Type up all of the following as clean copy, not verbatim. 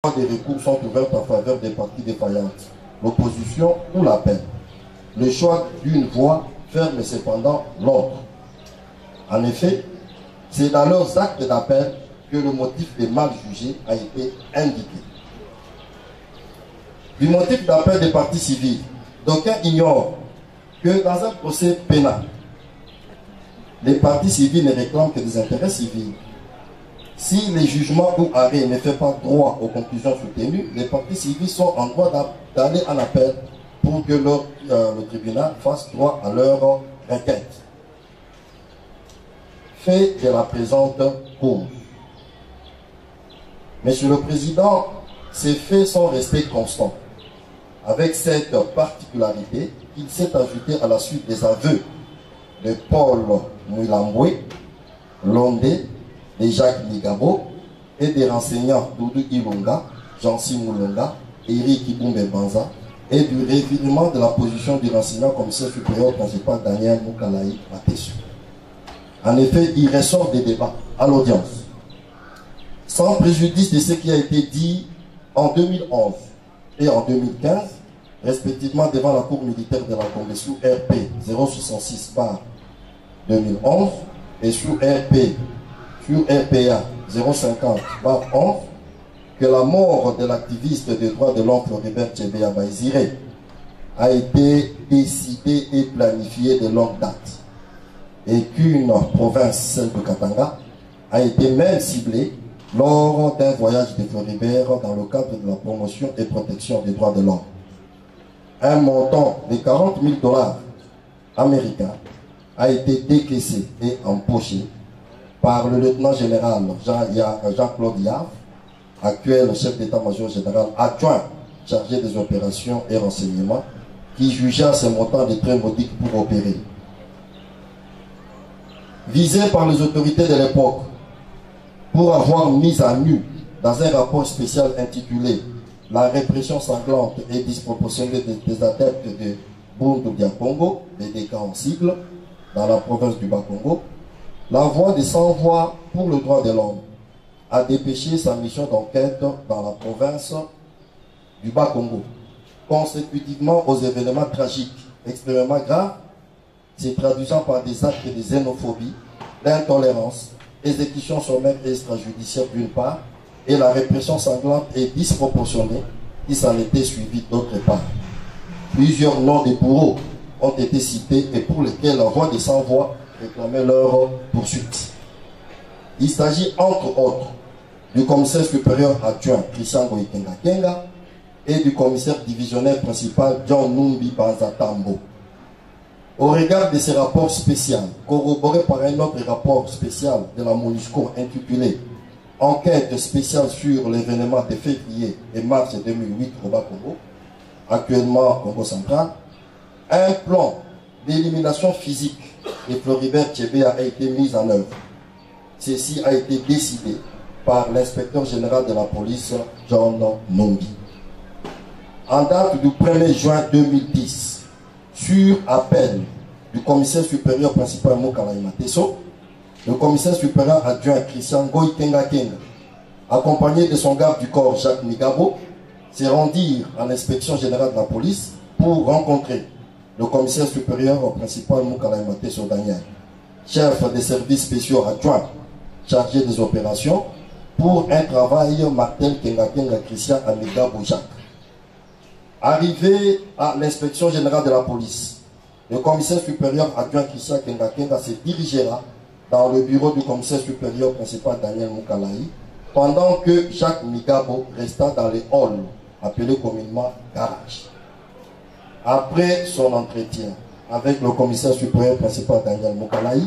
des recours sont ouvertes en faveur des parties défaillantes, l'opposition ou l'appel. Le choix d'une voie ferme cependant l'autre. En effet, c'est dans leurs actes d'appel que le motif des mal jugés a été indiqué. Du motif d'appel des parties civiles, d'aucuns ignorent que dans un procès pénal, les parties civiles ne réclament que des intérêts civils. Si les jugements ou arrêts ne font pas droit aux conclusions soutenues, les parties civiles sont en droit d'aller en appel pour que le tribunal fasse droit à leur requête. Fait de la présente cause. Monsieur le Président, ces faits sont restés constants. Avec cette particularité, il s'est ajouté à la suite des aveux de Paul Mouilamboué, Londé, de Jacques Ligabo et des renseignants Doudou Ilunga, Jansi Moulonga, Eric Ibumbe Banza et du revirement de la position du renseignant commissaire supérieur principal Daniel Moukalaï Matesu. En effet, il ressort des débats à l'audience. Sans préjudice de ce qui a été dit en 2011 et en 2015, respectivement devant la Cour militaire de la Congrès sous RP 066 par 2011 et sous RPA 050 par 11, que la mort de l'activiste des droits de l'homme Floribert Chebeya Baizire a été décidée et planifiée de longue date et qu'une province, celle de Katanga, a été même ciblée lors d'un voyage de Floribert dans le cadre de la promotion et protection des droits de l'homme. Un montant de 40 000 $ américains a été décaissé et empoché par le lieutenant général Jean-Claude Yave, actuel chef d'état-major général adjoint chargé des opérations et renseignements, qui jugea ce montant de très modique pour opérer. Visé par les autorités de l'époque pour avoir mis à nu dans un rapport spécial intitulé « La répression sanglante et disproportionnée des adeptes de Bundu Dia Congo », BDK en sigle, dans la province du Bas-Congo, la voix des sans-voix pour le droit de l'homme a dépêché sa mission d'enquête dans la province du Bas-Congo, consécutivement aux événements tragiques extrêmement graves, se traduisant par des actes de xénophobie, d'intolérance, exécution sommaire et extrajudiciaire d'une part, et la répression sanglante et disproportionnée qui s'en était suivie d'autre part. Plusieurs noms de bourreaux ont été cités et pour lesquels la voix des sans-voix réclamait leur poursuite. Il s'agit entre autres du commissaire supérieur adjoint Christian Goïkenga Kenga et du commissaire divisionnaire principal John Numbi Banzatambo. Au regard de ces rapports spéciaux, corroborés par un autre rapport spécial de la MONUSCO intitulé « Enquête spéciale sur l'événement de février et mars 2008 au Bas-Congo », actuellement Congo central, un plan d'élimination physique de Floribert Chebeya a été mis en œuvre. Ceci a été décidé par l'inspecteur général de la police, John Numbi. En date du 1er juin 2010, sur appel du commissaire supérieur principal Moukalaï Mateso, le commissaire supérieur adjoint Christian Goïkenga Kenga, accompagné de son garde du corps Jacques Migabo, se rendirent à l'inspection générale de la police pour rencontrer le commissaire supérieur principal Moukalaï Mateso Daniel, chef des services spéciaux adjoints chargé des opérations, pour un travail Martel Kenga Kenga Christian à Migabo Jacques. Arrivé à l'inspection générale de la police, le commissaire supérieur adjoint Christian Kenga Kenga se dirigera dans le bureau du commissaire supérieur principal Daniel Moukalaï, pendant que Jacques Migabo resta dans les halls, appelés communément garage. Après son entretien avec le commissaire supérieur principal Daniel Moukalaï,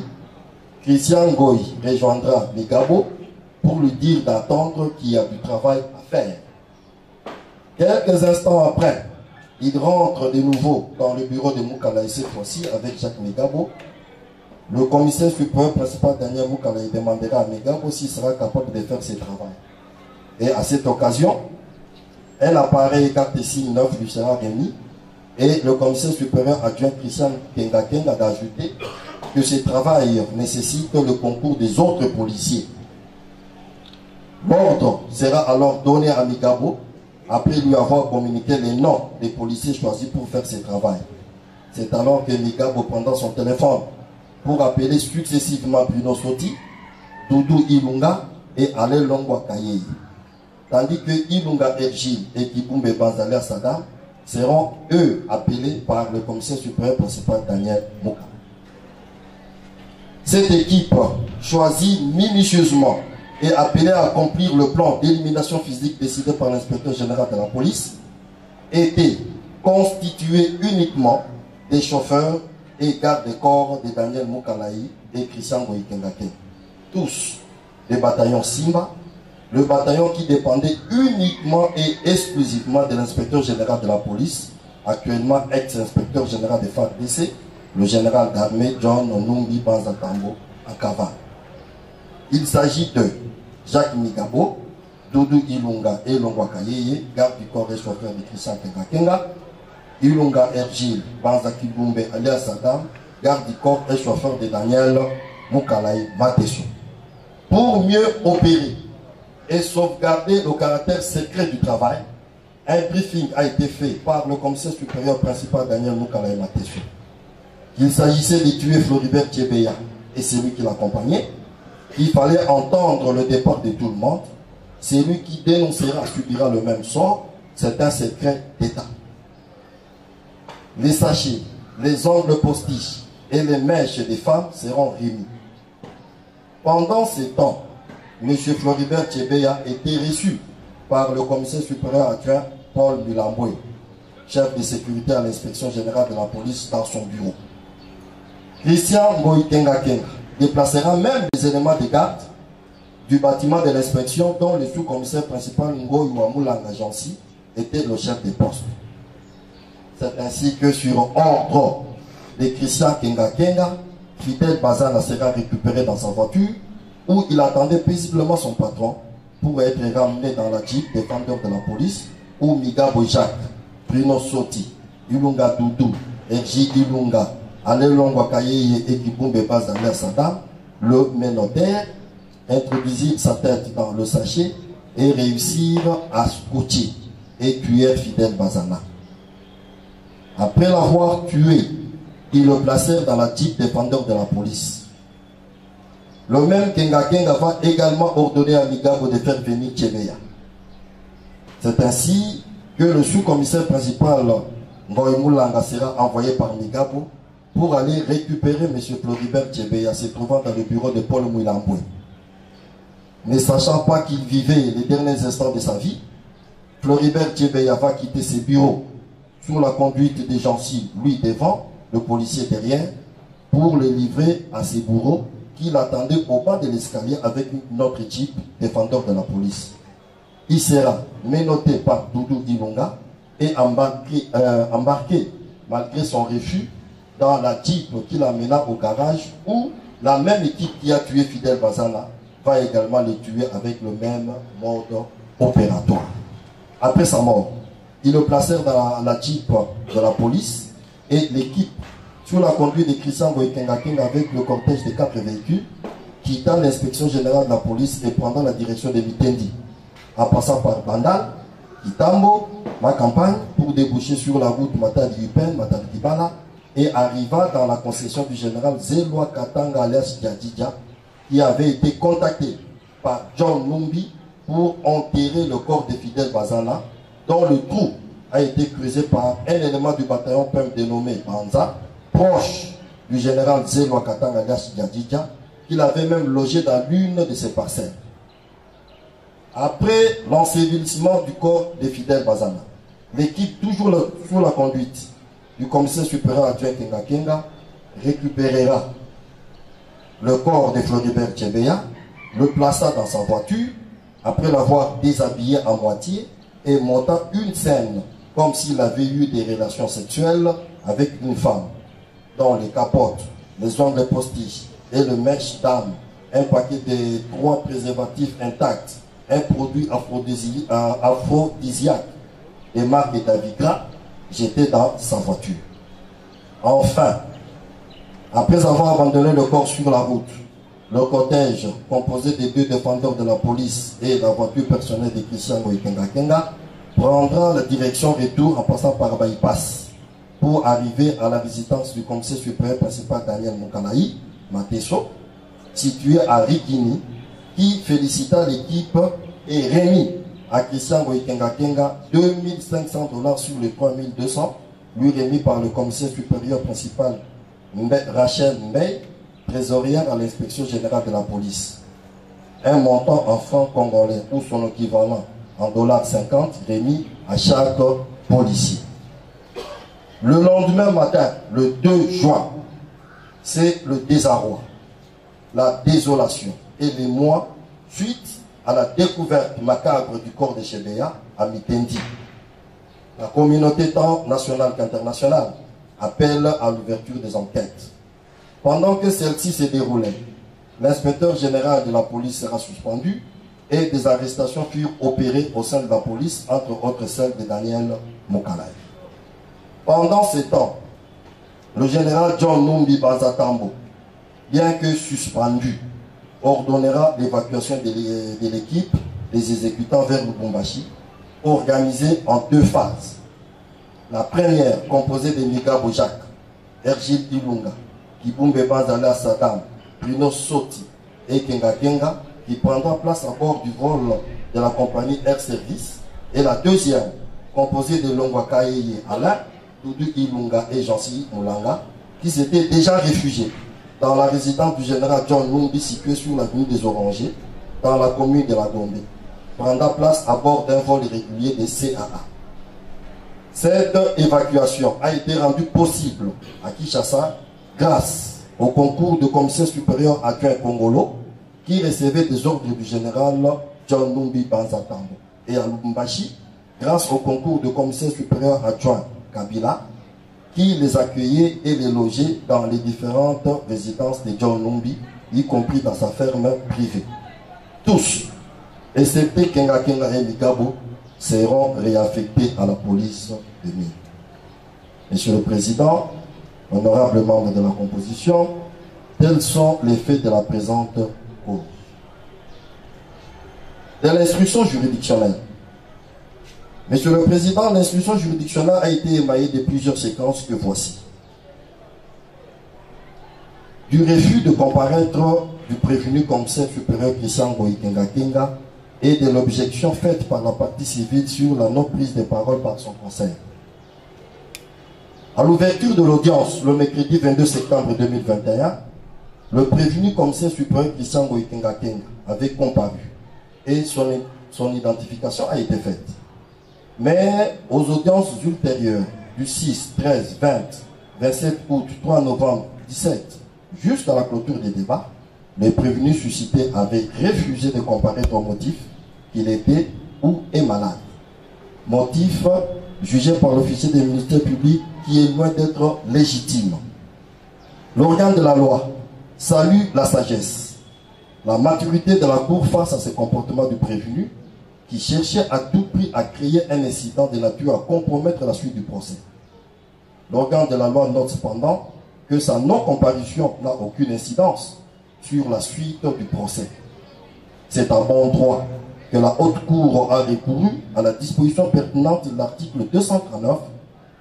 Christian Goï rejoindra Migabo pour lui dire d'attendre qu'il y a du travail à faire. Quelques instants après, il rentre de nouveau dans le bureau de Moukalaï, cette fois-ci avec Jacques Migabo. Le commissaire supérieur principal Daniel Moukalaï demandera à Migabo s'il sera capable de faire ce travail. Et à cette occasion, un appareil carte SIM 9 lui sera remis et le commissaire supérieur adjoint Christian Kenga Kenga d'ajouter que ce travail nécessite le concours des autres policiers. L'ordre sera alors donné à Migabo après lui avoir communiqué les noms des policiers choisis pour faire ce travail. C'est alors que Migabo prendra son téléphone pour appeler successivement Bruno Soti, Doudou Ilunga et Alain Longwa Kayei. Tandis que Ilunga Ergil et Kibumbe Banzalé Sadam seront eux appelés par le commissaire supérieur principal Daniel Mouka. Cette équipe choisie minutieusement et appelée à accomplir le plan d'élimination physique décidé par l'inspecteur général de la police était constituée uniquement des chauffeurs et gardes-corps de Daniel Moukalaï et Christian Goïkengake. Tous des bataillons Simba, le bataillon qui dépendait uniquement et exclusivement de l'inspecteur général de la police, actuellement ex-inspecteur général de FARDC, le général d'armée John Numbi Banzatambo en cavale. Il s'agit de Jacques Migabo, Doudou Ilunga et Longwa Kayeye, garde du corps et chauffeur de Christian Kengakenga, Ilunga Ergil Banza Kibumbe alias Saddam, garde du corps et chauffeur de Daniel Moukalaï Matesu. Pour mieux opérer et sauvegarder le caractère secret du travail, un briefing a été fait par le commissaire supérieur principal Daniel Moukalaï Matesu. Il s'agissait de tuer Floribert Tchebeya et celui qui l'accompagnait. Il fallait entendre le départ de tout le monde. Celui qui dénoncera subira le même sort. C'est un secret d'État. Les sachets, les ongles postiches et les mèches des femmes seront remis. Pendant ces temps, M. Floribert Tchebeya était reçu par le commissaire supérieur adjoint Paul Mulamboué, chef de sécurité à l'inspection générale de la police, dans son bureau. Christian Goïtengakenga déplacera même les éléments de garde du bâtiment de l'inspection dont le sous-commissaire principal Ngoï Wamulanga Jansi était le chef des postes. C'est ainsi que sur ordre de Christian Kengakenga, Fidel Bazana sera récupéré dans sa voiture où il attendait paisiblement son patron pour être ramené dans la jeep défendeur de la police où Migabo Jacques, Bruno Soti, Ilunga Doudou, Erji Ilunga, Alain Longwa Kayeye et Kibumbe Bazalé Saddam, le ménotaire, introduisirent sa tête dans le sachet et réussirent à scouter et tuer Fidel Bazana. Après l'avoir tué, ils le placèrent dans la jeep défendeur de la police. Le même Kengakenga va également ordonner à Migabo de faire venir Tchebeya. C'est ainsi que le sous-commissaire principal Ngoï Moulanga sera envoyé par Migabo pour aller récupérer M. Floribert Tchebeya se trouvant dans le bureau de Paul Mulamboué. Ne sachant pas qu'il vivait les derniers instants de sa vie, Floribert Tchebeya va quitter ses bureaux sous la conduite des Jansi, lui devant, le policier derrière, pour le livrer à ses bourreaux qui l'attendaient au bas de l'escalier avec une autre équipe défendeur de la police. Il sera menotté par Doudou Ilunga et embarqué malgré son refus dans la jeep qui l'amena au garage où la même équipe qui a tué Fidel Bazana va également le tuer avec le même mode opératoire. Après sa mort, ils le placèrent dans la jeep de la police et l'équipe sous la conduite de Christian Goïkengakenga avec le cortège de 4 véhicules quittant l'inspection générale de la police et prenant la direction de Mitendi en passant par Bandal, Kitambo, ma campagne pour déboucher sur la route Matadi Upen, Matadi Kibala et arriva dans la concession du général Zelwa Katanga alias Djadidja qui avait été contacté par John Numbi pour enterrer le corps de Fidel Bazana dont le trou a été creusé par un élément du bataillon PEM dénommé Banza, proche du général Zelwa Katanga alias Djadidja, qu'il avait même logé dans l'une de ses parcelles. Après l'ensevelissement du corps de Fidel Bazana, l'équipe, toujours sous la conduite du commissaire supérieur adjoint Kengakenga, récupérera le corps de Floribert Tchebeya, le plaça dans sa voiture, après l'avoir déshabillé à moitié et montant une scène comme s'il avait eu des relations sexuelles avec une femme, dont les capotes, les ongles postiches et le mèche d'âme, un paquet de 3 préservatifs intacts, un produit aphrodisiaque et marque d'Avigra, j'étais dans sa voiture. Enfin, après avoir abandonné le corps sur la route, Le cortège, composé des 2 défendeurs de la police et la voiture personnelle de Christian Ngoïkenga Kenga, prendra la direction retour en passant par Bypass pour arriver à la résidence du commissaire supérieur principal Daniel Mukalaï, Mateso, situé à Rikini, qui félicita l'équipe et remit à Christian Ngoïkenga Kenga 2500 $ sur les 3200, lui remis par le commissaire supérieur principal Rachel Mbey, trésorière à l'inspection générale de la police. Un montant en francs congolais ou son équivalent en $50 remis à chaque policier. Le lendemain matin, le 2 juin, c'est le désarroi, la désolation et les mois suite à la découverte macabre du corps de Chebeya à Mitendi. La communauté tant nationale qu'internationale appelle à l'ouverture des enquêtes. Pendant que celle-ci se déroulait, l'inspecteur général de la police sera suspendu et des arrestations furent opérées au sein de la police, entre autres celles de Daniel Mukalaï. Pendant ce temps, le général John Numbi Banzatambo, bien que suspendu, ordonnera l'évacuation de l'équipe des exécutants vers Lubumbashi, organisée en 2 phases. La première, composée de Migabo Jacques, Ergil Ilunga, Kibumbe Banzala Saddam, Bruno Soti et Kenga Kenga, qui prendra place à bord du vol de la compagnie Air Service. Et la deuxième, composée de Longwa Kaeye Alain, Doudou Ilunga et Jansi Moulanga, qui s'étaient déjà réfugiés dans la résidence du général John Numbi située sur l'avenue des Orangers, dans la commune de la Gombe, prendra place à bord d'un vol régulier des CAA. Cette évacuation a été rendue possible à Kinshasa grâce au concours de commissaire supérieur adjoint Congolo qui recevait des ordres du général John Numbi Banzatambo, et à Lubumbashi grâce au concours de commissaire supérieur adjoint Kabila qui les accueillait et les logeait dans les différentes résidences de John Numbi, y compris dans sa ferme privée. Tous, excepté Kenga Kenga et Migabo, seront réaffectés à la police de Mine. Monsieur le Président, honorables membres de la composition, tels sont les faits de la présente cause. De l'instruction juridictionnelle. Monsieur le Président, l'instruction juridictionnelle a été émaillée de plusieurs séquences que voici. Du refus de comparaître du prévenu commissaire supérieur Christian Ngoïkenga Kenga et de l'objection faite par la partie civile sur la non-prise de parole par son conseil. À l'ouverture de l'audience, le mercredi 22 septembre 2021, le prévenu commissaire supérieur Christian Ngoïkenga Kenga avait comparu et son identification a été faite. Mais aux audiences ultérieures du 6, 13, 20, 27 août, 3 novembre, 17, jusqu'à la clôture des débats, les prévenus suscités avaient refusé de comparaître au motif qu'il était ou est malade. Motif jugé par l'officier des ministères publics qui est loin d'être légitime. L'organe de la loi salue la sagesse, la maturité de la Cour face à ce comportement du prévenu qui cherchait à tout prix à créer un incident de nature à compromettre la suite du procès. L'organe de la loi note cependant que sa non-comparution n'a aucune incidence sur la suite du procès. C'est à bon droit que la Haute Cour a recouru à la disposition pertinente de l'article 239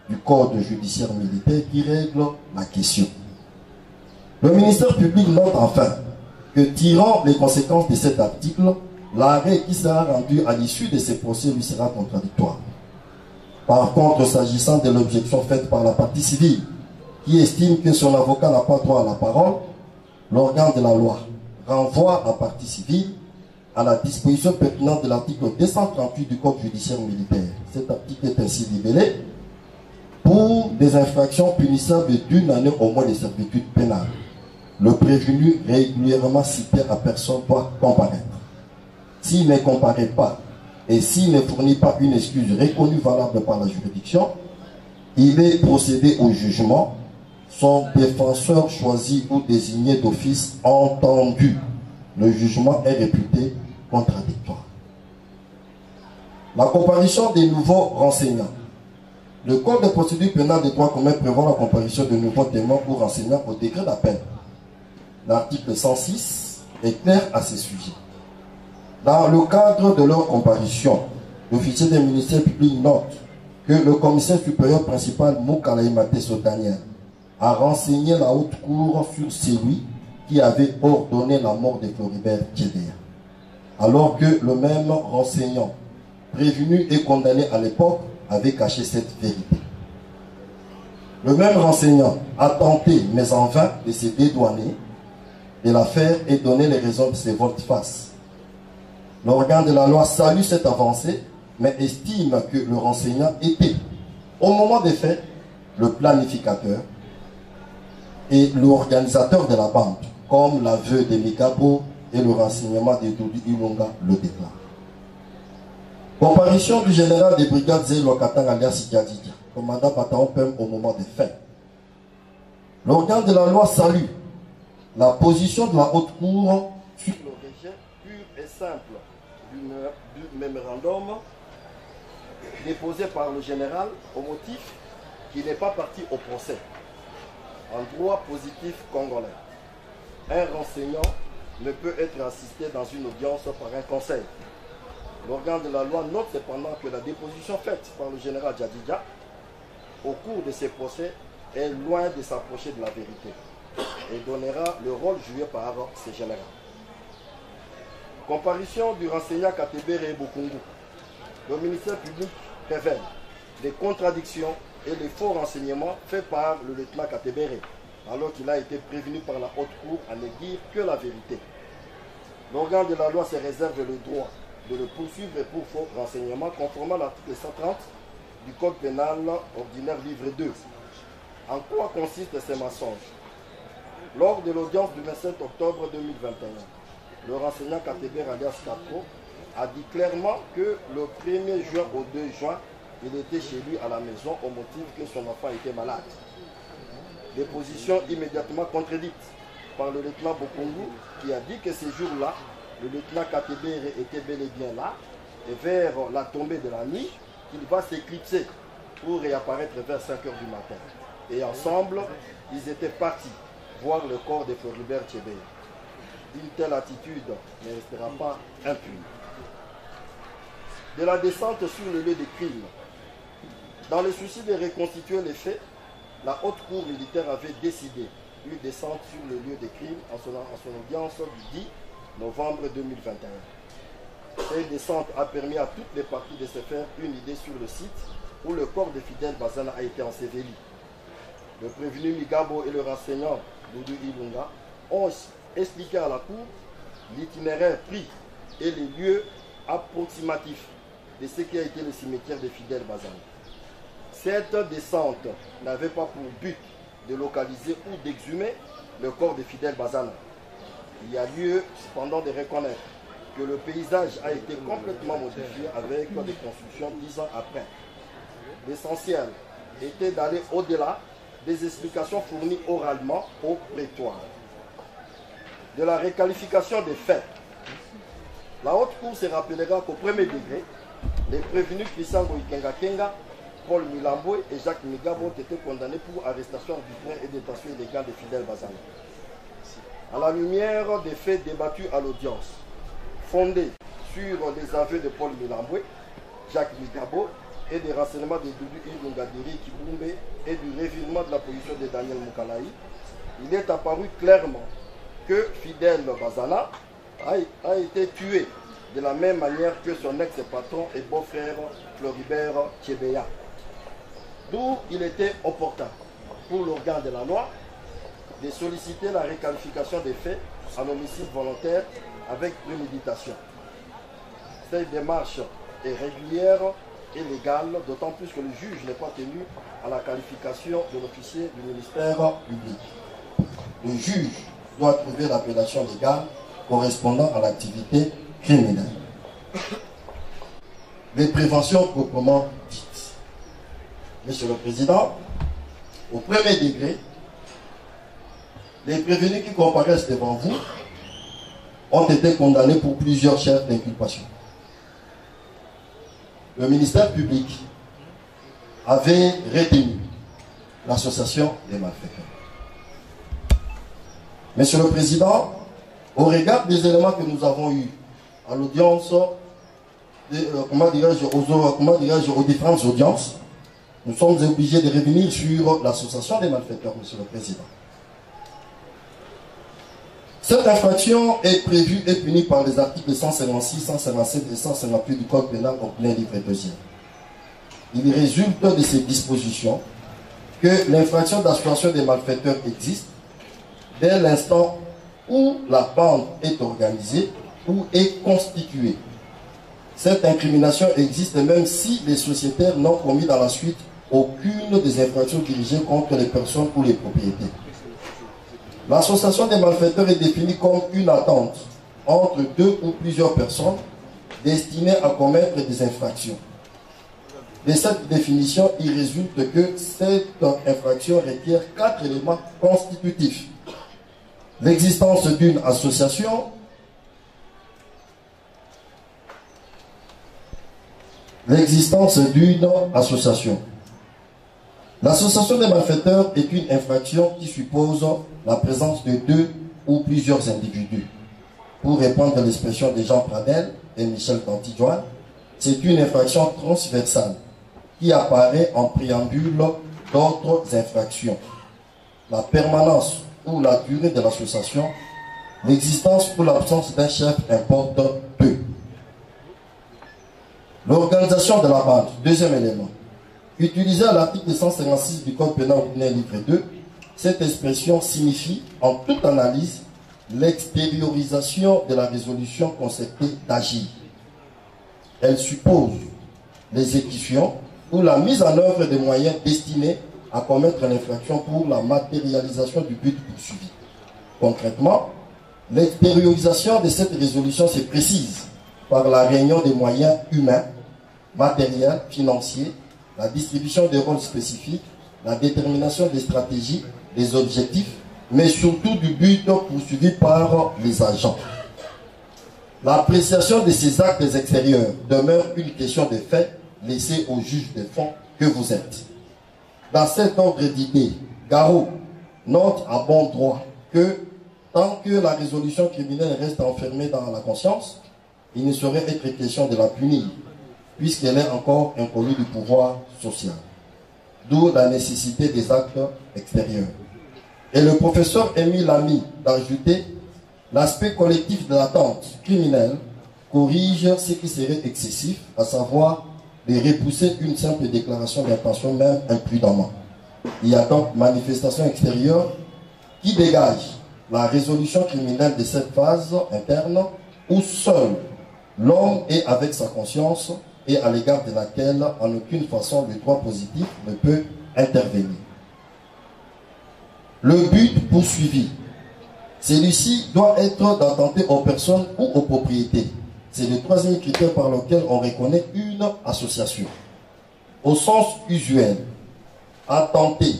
du Code judiciaire militaire qui règle la question. Le ministère public note enfin que, tirant les conséquences de cet article, l'arrêt qui sera rendu à l'issue de ces procès lui sera contradictoire. Par contre, s'agissant de l'objection faite par la partie civile, qui estime que son avocat n'a pas droit à la parole, l'organe de la loi renvoie la partie civile à la disposition pertinente de l'article 238 du Code judiciaire militaire. Cet article est ainsi libellé pour des infractions punissables d'1 année au moins de servitude pénale. Le prévenu régulièrement cité à personne doit comparaître. S'il ne comparaît pas et s'il ne fournit pas une excuse reconnue valable par la juridiction, il est procédé au jugement, son défenseur choisi ou désigné d'office entendu. Le jugement est réputé contradictoire. La comparution des nouveaux renseignants. Le Code de procédure pénale de droit commun prévoit la comparution de nouveaux témoins ou renseignants au degré d'appel. L'article 106 est clair à ce sujet. Dans le cadre de leur comparution, l'officier des ministères publics note que le commissaire supérieur principal Moukalaïmate Sotaniel a renseigné la haute cour sur celui qui avait ordonné la mort de Floribert Tchébéa, alors que le même renseignant, prévenu et condamné à l'époque, avait caché cette vérité. Le même renseignant a tenté, mais en vain, de se dédouaner de l'affaire et donner les raisons de ses volte-face. L'organe de la loi salue cette avancée, mais estime que le renseignant était, au moment des faits, le planificateur et l'organisateur de la bande, comme l'aveu de Mikabo et le renseignement de Doudou Ilunga le déclarent. Comparution du général des brigades Zélo Katanga alias Diadidja, commandant bataillon PEM au moment des faits. L'organe de la loi salue la position de la haute cour sur le rejet pur et simple du mémorandum déposé par le général au motif qu'il n'est pas parti au procès en droit positif congolais. Un renseignant ne peut être assisté dans une audience par un conseil. L'organe de la loi note cependant que la déposition faite par le général Diadidja au cours de ces procès est loin de s'approcher de la vérité et donnera le rôle joué par ce général. Comparution du renseignant Katebere Bukungu. Le ministère public révèle des contradictions et les faux renseignements faits par le lieutenant Katebere, alors qu'il a été prévenu par la haute cour à ne dire que la vérité. L'organe de la loi se réserve le droit de le poursuivre pour faux renseignements conformément à l'article 130 du Code pénal ordinaire livre 2. En quoi consistent ces mensonges? Lors de l'audience du 27 octobre 2021, le renseignant Katebere alias Katko a dit clairement que le 1er juin au 2 juin, il était chez lui à la maison au motif que son enfant était malade. Des positions immédiatement contredites par le lieutenant Bokungu qui a dit que ces jours-là, le lieutenant Katebere était bel et bien là et vers la tombée de la nuit, il va s'éclipser pour réapparaître vers 5 h du matin. Et ensemble, ils étaient partis voir le corps de Floribert Tchébéa. Une telle attitude ne restera pas impune. De la descente sur le lieu des crimes. Dans le souci de reconstituer les faits, la haute cour militaire avait décidé une descente sur le lieu des crimes en son audience du 10 novembre 2021. Cette descente a permis à toutes les parties de se faire une idée sur le site où le corps de Fidel Bazana a été enseveli. Le prévenu Migabo et le renseignant Doudou Ilunga ont expliqué à la cour l'itinéraire pris et les lieux approximatifs de ce qui a été le cimetière de Fidel Bazana. Cette descente n'avait pas pour but de localiser ou d'exhumer le corps de Fidel Bazana. Il y a lieu cependant de reconnaître que le paysage a été complètement modifié avec des constructions 10 ans après. L'essentiel était d'aller au-delà des explications fournies oralement au prétoire. De la requalification des faits, la haute cour se rappellera qu'au premier degré, les prévenus Christian Goïkenga Kenga, Paul Milamboué et Jacques Migabo ont été condamnés pour arrestation arbitraire et détention illégale de Fidel Bazana. À la lumière des faits débattus à l'audience, fondés sur les aveux de Paul Milamboué, Jacques Migabo et des renseignements de Doudou Ilungadiri Kibumbe et du revirement de la position de Daniel Moukalaï, il est apparu clairement que Fidel Bazana a été tué de la même manière que son ex-patron et beau-frère Floribert Tchébéa. D'où il était opportun pour l'organe de la loi de solliciter la requalification des faits en homicide volontaire avec préméditation. Cette démarche est régulière et légale, d'autant plus que le juge n'est pas tenu à la qualification de l'officier du ministère public. Le juge doit trouver l'appellation légale correspondant à l'activité criminelle. Les préventions proprement dites. Monsieur le Président, au premier degré, les prévenus qui comparaissent devant vous ont été condamnés pour plusieurs chefs d'inculpation. Le ministère public avait retenu l'association des malfaiteurs. Monsieur le Président, Au regard des éléments que nous avons eus à l'audience, aux différentes audiences, nous sommes obligés de revenir sur l'association des malfaiteurs, Monsieur le Président. Cette infraction est prévue et punie par les articles 156, 157 et 158 du Code pénal au plein livre 2e. Il résulte de ces dispositions que l'infraction d'association des malfaiteurs existe dès l'instant où la bande est organisée ou est constituée. Cette incrimination existe même si les sociétaires n'ont commis dans la suite aucune des infractions dirigées contre les personnes ou les propriétés. L'association des malfaiteurs est définie comme une attente entre deux ou plusieurs personnes destinées à commettre des infractions. De cette définition, il résulte que cette infraction requiert 4 éléments constitutifs. L'existence d'une association, L'association des malfaiteurs est une infraction qui suppose la présence de 2 ou plusieurs individus. Pour répondre à l'expression de Jean Pradel et Michel Danty-Joanne, c'est une infraction transversale qui apparaît en préambule d'autres infractions. La permanence ou la durée de l'association, l'existence ou l'absence d'un chef importe peu. L'organisation de la bande, deuxième élément. Utilisée à l'article 156 du Code pénal ordinaire livre 2, cette expression signifie, en toute analyse, l'extériorisation de la résolution concertée d'agir. Elle suppose l'exécution ou la mise en œuvre des moyens destinés à commettre l'infraction pour la matérialisation du but poursuivi. Concrètement, l'extériorisation de cette résolution se précise par la réunion des moyens humains, matériels, financiers, la distribution des rôles spécifiques, la détermination des stratégies, des objectifs, mais surtout du but poursuivi par les agents. L'appréciation de ces actes extérieurs demeure une question de fait laissée au juge des fonds que vous êtes. Dans cet ordre d'idées, Garot note à bon droit que tant que la résolution criminelle reste enfermée dans la conscience, il ne saurait être question de la punir, puisqu'elle est encore inconnue du pouvoir social. D'où la nécessité des actes extérieurs. Et le professeur Émile Lamy d'ajouter l'aspect collectif de l'attente criminelle corrige ce qui serait excessif, à savoir de repousser une simple déclaration d'intention, même imprudemment. Il y a donc manifestation extérieure qui dégage la résolution criminelle de cette phase interne où seul l'homme est avec sa conscience et à l'égard de laquelle en aucune façon le droit positif ne peut intervenir. Le but poursuivi, celui-ci doit être d'attenter aux personnes ou aux propriétés. C'est le troisième critère par lequel on reconnaît une association. Au sens usuel, attenter,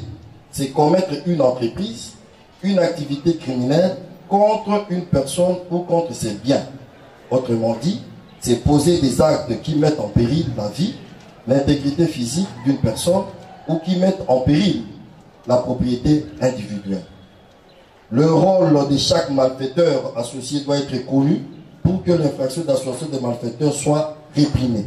c'est commettre une entreprise, une activité criminelle contre une personne ou contre ses biens. Autrement dit, c'est poser des actes qui mettent en péril la vie, l'intégrité physique d'une personne ou qui mettent en péril la propriété individuelle. Le rôle de chaque malfaiteur associé doit être connu pour que l'infraction d'association des malfaiteurs soit réprimée.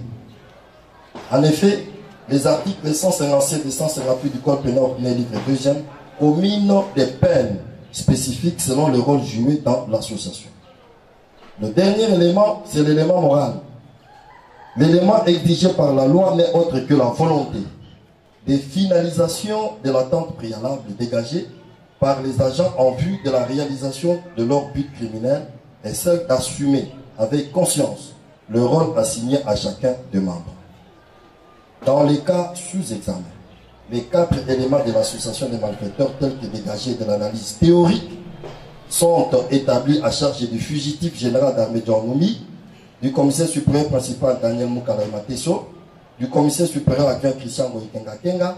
En effet, les articles 157 et 158 du Code pénal ordinaire livre 2e comminent des peines spécifiques selon le rôle joué dans l'association. Le dernier élément, c'est l'élément moral. L'élément exigé par la loi n'est autre que la volonté de finalisation de l'attente préalable dégagée par les agents en vue de la réalisation de leur but criminel et celle d'assumer avec conscience le rôle assigné à chacun des membres. Dans les cas sous examen, les 4 éléments de l'association des malfaiteurs tels que dégagés de l'analyse théorique sont établis à charge du fugitif général d'armée Djanoumi, du commissaire supérieur principal Daniel Moukala Mateso, du commissaire supérieur adjoint Christian Moïkenga Kenga,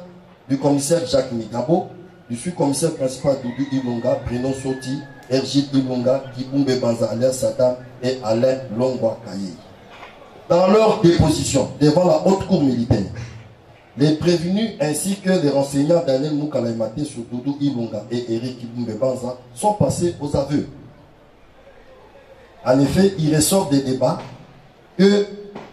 du commissaire Jacques Migabo, du sous-commissaire principal Doudou Ilunga, Bruno Soti, Ergil Ilunga, Kibumbe Banza Alain Satan et Alain Longwa Kaye. Dans leur déposition devant la haute cour militaire, les prévenus ainsi que les renseignants Daniel Moukalaimate sur Doudou Ilunga et Eric Kibumbe Banza sont passés aux aveux. En effet, il ressort des débats que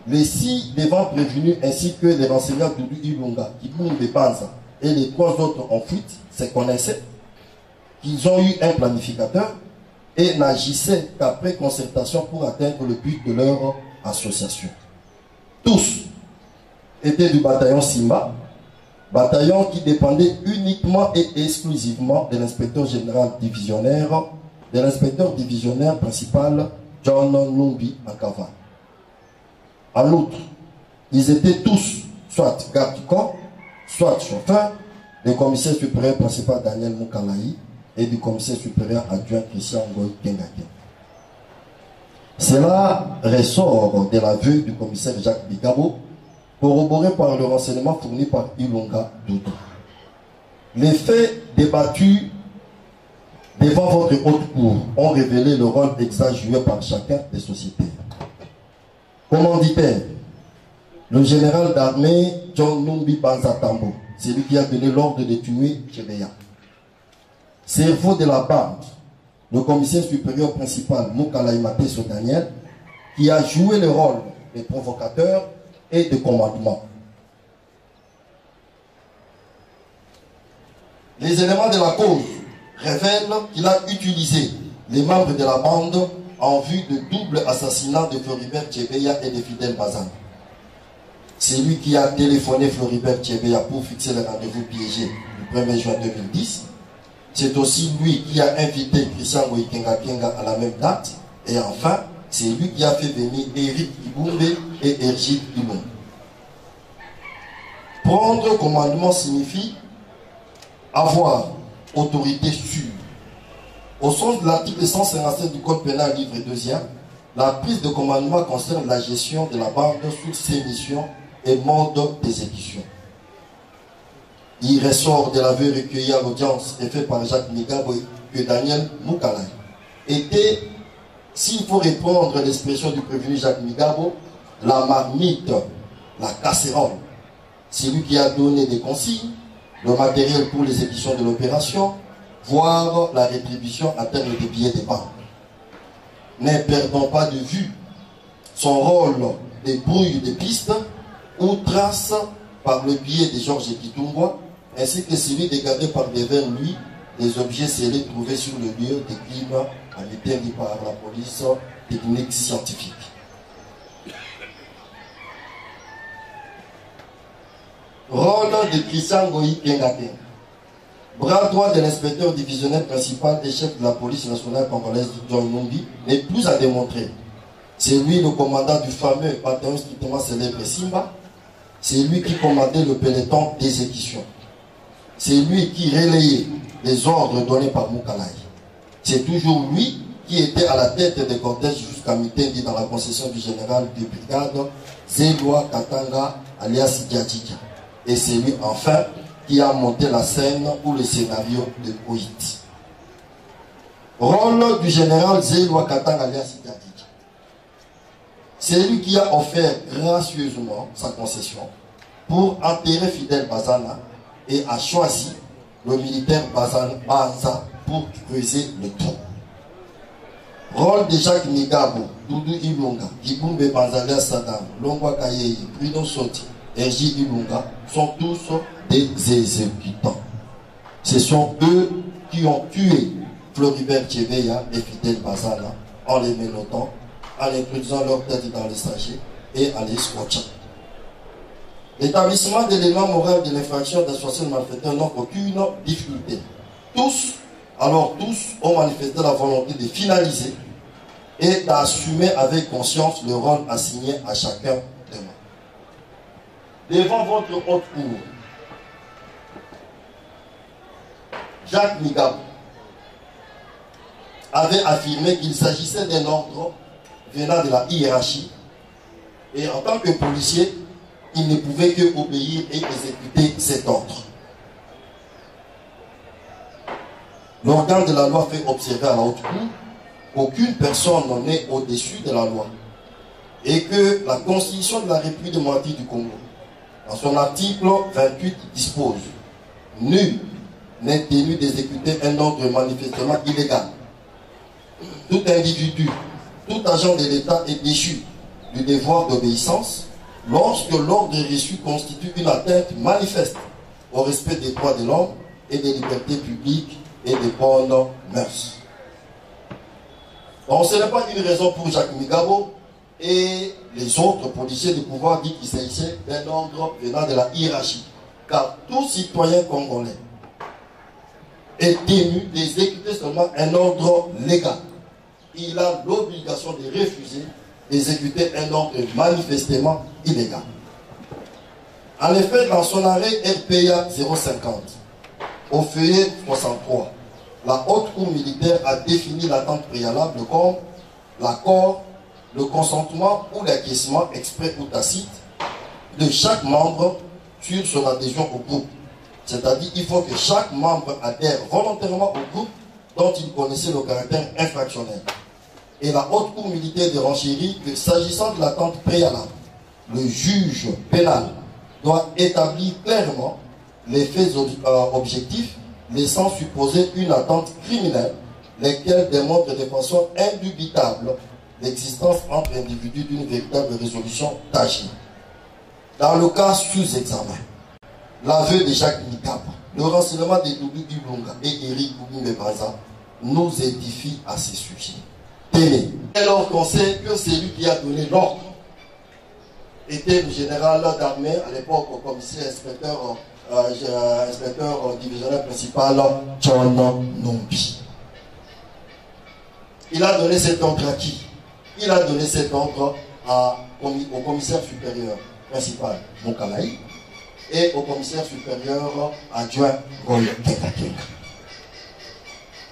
les 6 devant prévenus ainsi que les renseignants Doudou Ilunga, Kibumbe Banza et les 3 autres en fuite se connaissaient, qu'ils ont eu un planificateur et n'agissaient qu'après concertation pour atteindre le but de leur association. Tous étaient du bataillon Simba, bataillon qui dépendait uniquement et exclusivement de l'inspecteur général divisionnaire, de l'inspecteur divisionnaire principal John Numbi Akava. En outre, ils étaient tous soit garde-corps, soit chauffeurs, du commissaire supérieur principal Daniel Moukalaï et du commissaire supérieur adjoint Christian Ngoy Kengake. Cela ressort de l'aveu du commissaire Jacques Bigabo, corroboré par le renseignement fourni par Ilunga Doudou. Les faits débattus devant votre haute cour ont révélé le rôle exact joué par chacun des sociétés. Commanditaire, le général d'armée John Numbi Banza Tambo, c'est lui qui a donné l'ordre de tuer Chebeya. Cerveau de la bande, le commissaire supérieur principal Moukalaï Mateso Daniel, qui a joué le rôle de provocateur et de commandement. Les éléments de la cause révèlent qu'il a utilisé les membres de la bande en vue de double assassinat de Floribert Chebeya et de Fidel Bazan. C'est lui qui a téléphoné Floribert Chebeya pour fixer le rendez-vous piégé le 1er juin 2010. C'est aussi lui qui a invité Christian Ngoy Kengake à la même date. Et enfin, c'est lui qui a fait venir Eric Ibumbe et Ergit Ilon. Prendre commandement signifie avoir autorité sûre. Au sens de l'article 157 du Code pénal, livre 2e, la prise de commandement concerne la gestion de la bande sur ses missions et modes d'exécution. Il ressort de l'aveu recueilli à l'audience et fait par Jacques Migabo que Daniel Moukalaï était, s'il faut reprendre l'expression du prévenu Jacques Migabo, la marmite, la casserole. C'est lui qui a donné des consignes, le matériel pour l'exécution de l'opération, voire la rétribution à terme des billets de banque. Ne perdons pas de vue son rôle de brouille de piste ou trace par le biais de Georges Kitungwa, ainsi que celui de garder par devers lui les objets scellés trouvés sur le lieu des crimes en établi par la police technique scientifique. Rôle de Christian Ngoy Kengake, bras droit de l'inspecteur divisionnaire principal et chef de la police nationale congolaise John Numbi, n'est plus à démontrer. C'est lui le commandant du fameux bataillon strictement célèbre Simba. C'est lui qui commandait le peloton d'exécution. C'est lui qui relayait les ordres donnés par Moukalaï. C'est toujours lui qui était à la tête des cortèges jusqu'à Mitendi dans la concession du général de brigade Zéloa Katanga alias Diadjidja. Et c'est lui enfin qui a monté la scène ou le scénario de Oït. Rôle du général Zéloa Katanga alias Diadjidja. C'est lui qui a offert gracieusement sa concession pour enterrer Fidel Bazana et a choisi le militaire Banza pour creuser le trou. Rôle de Jacques Migabo, Doudou Ilunga, Kibumbe Banzalea Sadam, Longwa Kayeye, Bruno Soti, Ergi Ilunga sont tous des exécutants. Ce sont eux qui ont tué Floribert Chebeya et Fidel Bazana en les menottant, en introduisant leur tête dans les sachets et en les scotchant. L'établissement de l'élément moral de l'infraction d'association de malfaiteurs n'a aucune difficulté. Tous ont manifesté la volonté de finaliser et d'assumer avec conscience le rôle assigné à chacun d'eux. Devant votre haute cour, Jacques Migabo avait affirmé qu'il s'agissait d'un ordre venant de la hiérarchie et en tant que policier, il ne pouvait que obéir et exécuter cet ordre. L'organe de la loi fait observer à la haute cour qu'aucune personne n'est au-dessus de la loi et que la Constitution de la République démocratique du Congo, dans son article 28, dispose « Nul n'est tenu d'exécuter un ordre manifestement illégal. Tout individu, tout agent de l'État est déchu du devoir d'obéissance lorsque l'ordre reçu constitue une atteinte manifeste au respect des droits de l'homme et des libertés publiques et des bonnes mœurs. Donc ce n'est pas une raison pour Jacques Migabo et les autres policiers de pouvoir dire qu'il s'agissait d'un ordre venant de la hiérarchie. Car tout citoyen congolais est tenu d'exécuter seulement un ordre légal. Il a l'obligation de refuser d'exécuter un ordre manifestement illégal. En effet, dans son arrêt RPA 050, au feuillet 63, la haute cour militaire a défini l'attente préalable comme l'accord, le consentement ou l'acquiescement exprès ou tacite de chaque membre sur son adhésion au groupe. C'est-à-dire qu'il faut que chaque membre adhère volontairement au groupe dont il connaissait le caractère infractionnel. Et la haute cour militaire de renchérit que s'agissant de l'attente préalable, le juge pénal doit établir clairement les faits objectifs laissant supposer une attente criminelle, lesquels démontrent de façon indubitable l'existence entre individus d'une véritable résolution d'agir. Dans le cas sous examen, l'aveu de Jacques Migabo, le renseignement de Doudou Ilunga et Eric Boumbe-Baza nous édifie à ce sujet. Tenez, alors qu'on sait que celui qui a donné l'ordre était le général d'armée, à l'époque au commissaire inspecteur divisionnaire principal John Nombi. Il a donné cet ordre à qui? Il a donné cet ordre au commissaire supérieur principal Moukalaï et au commissaire supérieur adjoint Goy Kenga.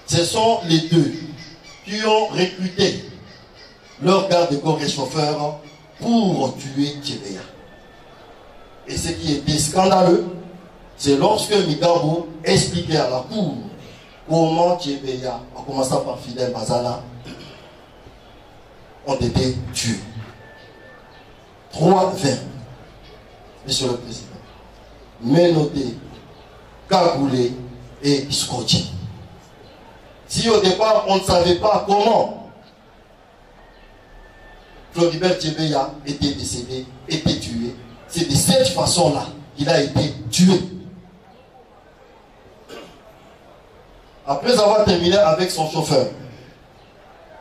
Ce sont les deux qui ont recruté leur garde-corps et chauffeur pour tuer Tchébeya. Et ce qui était scandaleux, c'est lorsque Migabo expliquait à la cour comment Tchébeya, en commençant par Fidel Bazala, ont été tués. 3 verbes, Monsieur le Président. Menotté, cagoulé et scotché. Si au départ on ne savait pas comment Floribert Tchébeya était décédé, était tué, c'est de cette façon-là qu'il a été tué. Après avoir terminé avec son chauffeur,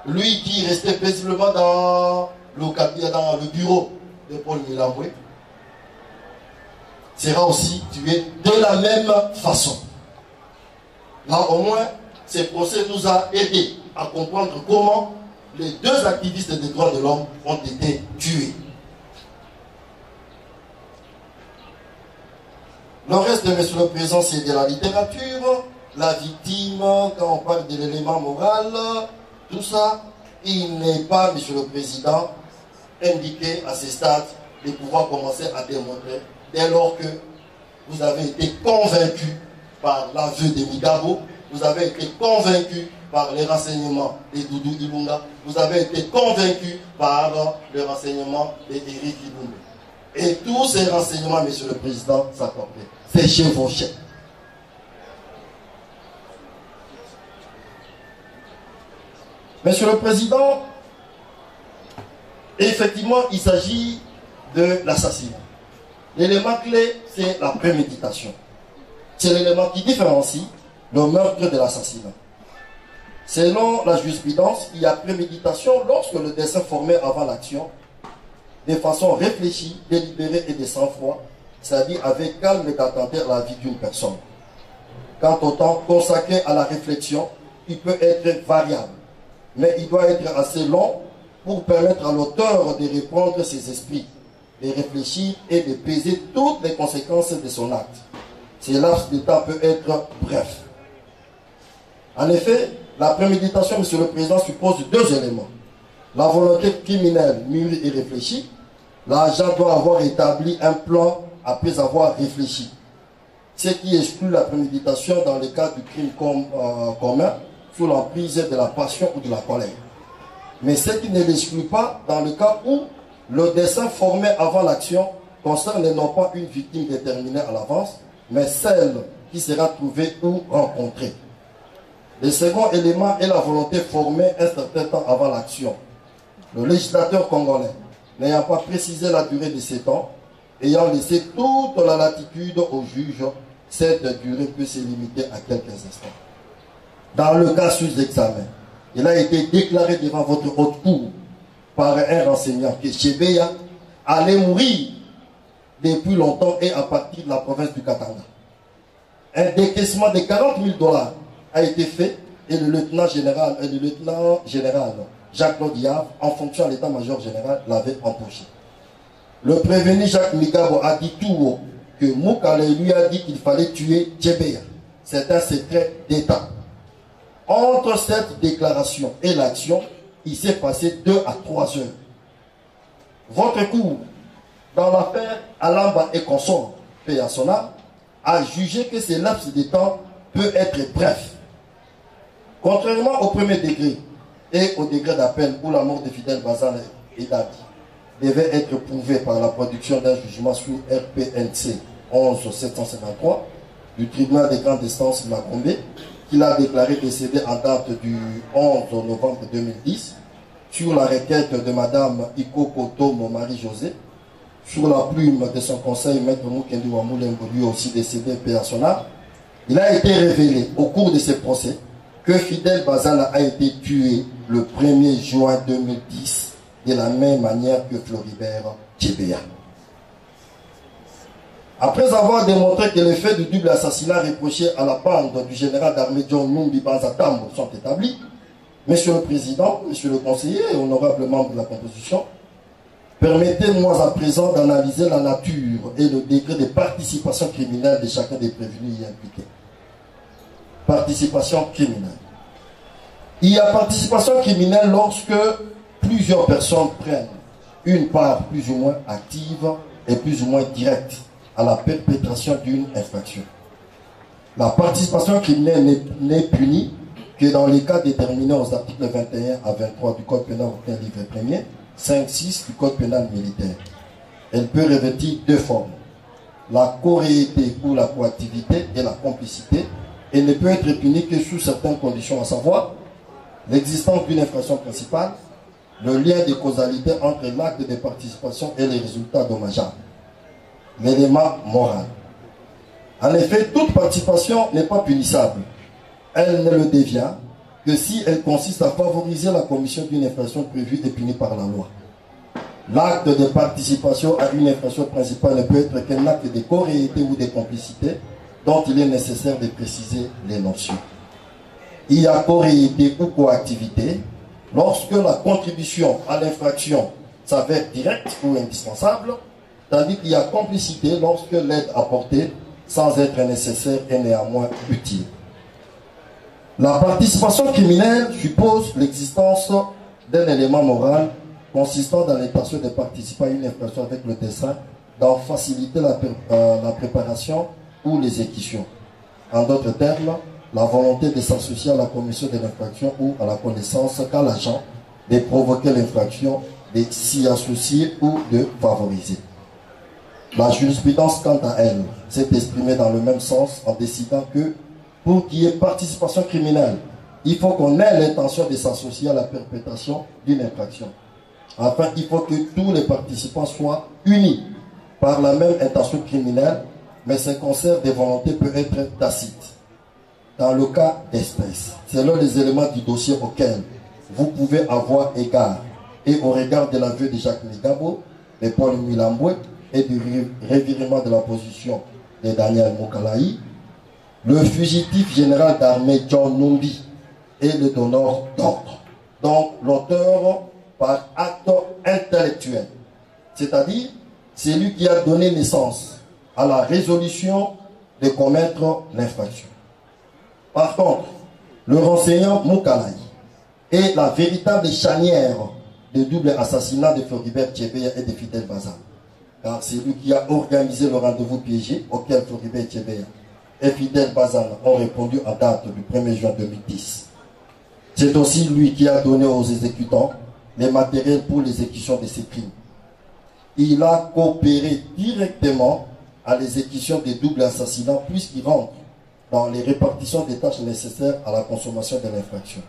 lui qui restait paisiblement dans le bureau de Paul Milamboué, sera aussi tué de la même façon. Là au moins, ce procès nous a aidé à comprendre comment les deux activistes des droits de l'homme ont été tués. Le reste, Monsieur le Président, c'est de la littérature. La victime, quand on parle de l'élément moral, tout ça, il n'est pas, Monsieur le Président, indiqué à ce stade de pouvoir commencer à démontrer dès lors que vous avez été convaincu par l'aveu de Migabo, vous avez été convaincu par les renseignements de Doudou Ilunga, vous avez été convaincu par les renseignements d'Éric Ibumbe. Et tous ces renseignements, Monsieur le Président, s'accordaient. C'est chez vos chefs. Monsieur le Président, effectivement, il s'agit de l'assassinat. L'élément clé, c'est la préméditation. C'est l'élément qui différencie le meurtre de l'assassinat. Selon la jurisprudence, il y a préméditation lorsque le dessein formé avant l'action, de façon réfléchie, délibérée et de sang-froid, c'est-à-dire avec calme et attenter à la vie d'une personne. Quant au temps consacré à la réflexion, il peut être variable, mais il doit être assez long pour permettre à l'auteur de reprendre ses esprits, de réfléchir et de peser toutes les conséquences de son acte. Ce laps de temps peut être bref. En effet, la préméditation, Monsieur le Président, suppose 2 éléments. La volonté criminelle mûrie et réfléchie. L'agent doit avoir établi un plan après avoir réfléchi. Ce qui exclut la préméditation dans le cas du crime commun sous l'emprise de la passion ou de la colère. Mais ce qui ne l'exclut pas dans le cas où le dessein formé avant l'action concerne non pas une victime déterminée à l'avance, mais celle qui sera trouvée ou rencontrée. Le second élément est la volonté formée un certain temps avant l'action. Le législateur congolais, n'ayant pas précisé la durée de ces temps, ayant laissé toute la latitude au juge, cette durée peut se limiter à quelques instants. Dans le cas sous-examen, il a été déclaré devant votre haute cour par un renseignant que Chebeya allait mourir depuis longtemps et à partir de la province du Katanga. Un décaissement de 40 000 $ a été fait et le lieutenant général Jacques Lodiave, en fonction de l'état-major général, l'avait empoché. Le prévenu Jacques Migabo a dit tout haut que Moukale lui a dit qu'il fallait tuer Chebeya. C'est un secret d'État. Entre cette déclaration et l'action, il s'est passé 2 à 3 heures. Votre cour, dans l'affaire Alamba et consort, paix à son âme, a jugé que ce laps de temps peut être bref. Contrairement au premier degré et au degré d'appel où la mort de Fidel Bazan et Dadi devait être prouvée par la production d'un jugement sous RPNC 11753 du tribunal de grande instance de la Gombe, qu'il a déclaré décédé en date du 11 novembre 2010 sur la requête de Madame Iko Kotomo Marie-Josée, sur la plume de son conseil, Maître Mukendi Wamoulengo, lui aussi décédé paix à son âme. Il a été révélé au cours de ce procès que Fidel Bazala a été tué le 1er juin 2010 de la même manière que Floribert Chebeya. Après avoir démontré que les faits du double assassinat reprochés à la bande du général d'armée John Numbi Banzatambo sont établis, Monsieur le Président, Monsieur le Conseiller et honorable membre de la composition, permettez-moi à présent d'analyser la nature et le degré de participation criminelle de chacun des prévenus y impliqués. Participation criminelle. Il y a participation criminelle lorsque plusieurs personnes prennent une part plus ou moins active et plus ou moins directe à la perpétration d'une infraction. La participation criminelle n'est punie que dans les cas déterminés aux articles 21 à 23 du Code pénal européen livre 1er, 5-6 du Code pénal militaire. Elle peut revêtir 2 formes. La coréité ou la coactivité et la complicité. Elle ne peut être punie que sous certaines conditions, à savoir l'existence d'une infraction principale, le lien de causalité entre l'acte de participation et les résultats dommageables, l'élément moral. En effet, toute participation n'est pas punissable. Elle ne le devient que si elle consiste à favoriser la commission d'une infraction prévue et punie par la loi. L'acte de participation à une infraction principale ne peut être qu'un acte de coréité ou de complicité dont il est nécessaire de préciser les notions. Il y a coréité ou coactivité lorsque la contribution à l'infraction s'avère directe ou indispensable, tandis qu'il y a complicité lorsque l'aide apportée sans être nécessaire est néanmoins utile. La participation criminelle suppose l'existence d'un élément moral consistant dans l'intention de participer à une infraction avec le dessein d'en faciliter la préparation ou l'exécution. En d'autres termes, la volonté de s'associer à la commission de l'infraction ou à la connaissance qu'a l'agent de provoquer l'infraction, de s'y associer ou de favoriser. La jurisprudence, quant à elle, s'est exprimée dans le même sens en décidant que pour qu'il y ait participation criminelle, il faut qu'on ait l'intention de s'associer à la perpétration d'une infraction. Enfin, il faut que tous les participants soient unis par la même intention criminelle, mais ce concert des volontés peut être tacite. Dans le cas d'espèce, selon les éléments du dossier auquel vous pouvez avoir égard et au regard de l'aveu de Jacques Migabo, de Paul Milamboué et du revirement de la position de Daniel Moukalaï, le fugitif général d'armée John Numbi est le donneur d'ordre, donc l'auteur par acte intellectuel, c'est-à-dire c'est lui qui a donné naissance à la résolution de commettre l'infraction. Par contre, le renseignant Moukalaï est la véritable charnière de double assassinat de Floribert Chebeya et de Fidel Bazan, car c'est lui qui a organisé le rendez-vous piégé auquel Floribert Chebeya et Fidel Bazan ont répondu en date du 1er juin 2010. C'est aussi lui qui a donné aux exécutants les matériels pour l'exécution de ces crimes. Il a coopéré directement à l'exécution des doubles assassinats puisqu'il rentre dans les répartitions des tâches nécessaires à la consommation de l'infraction.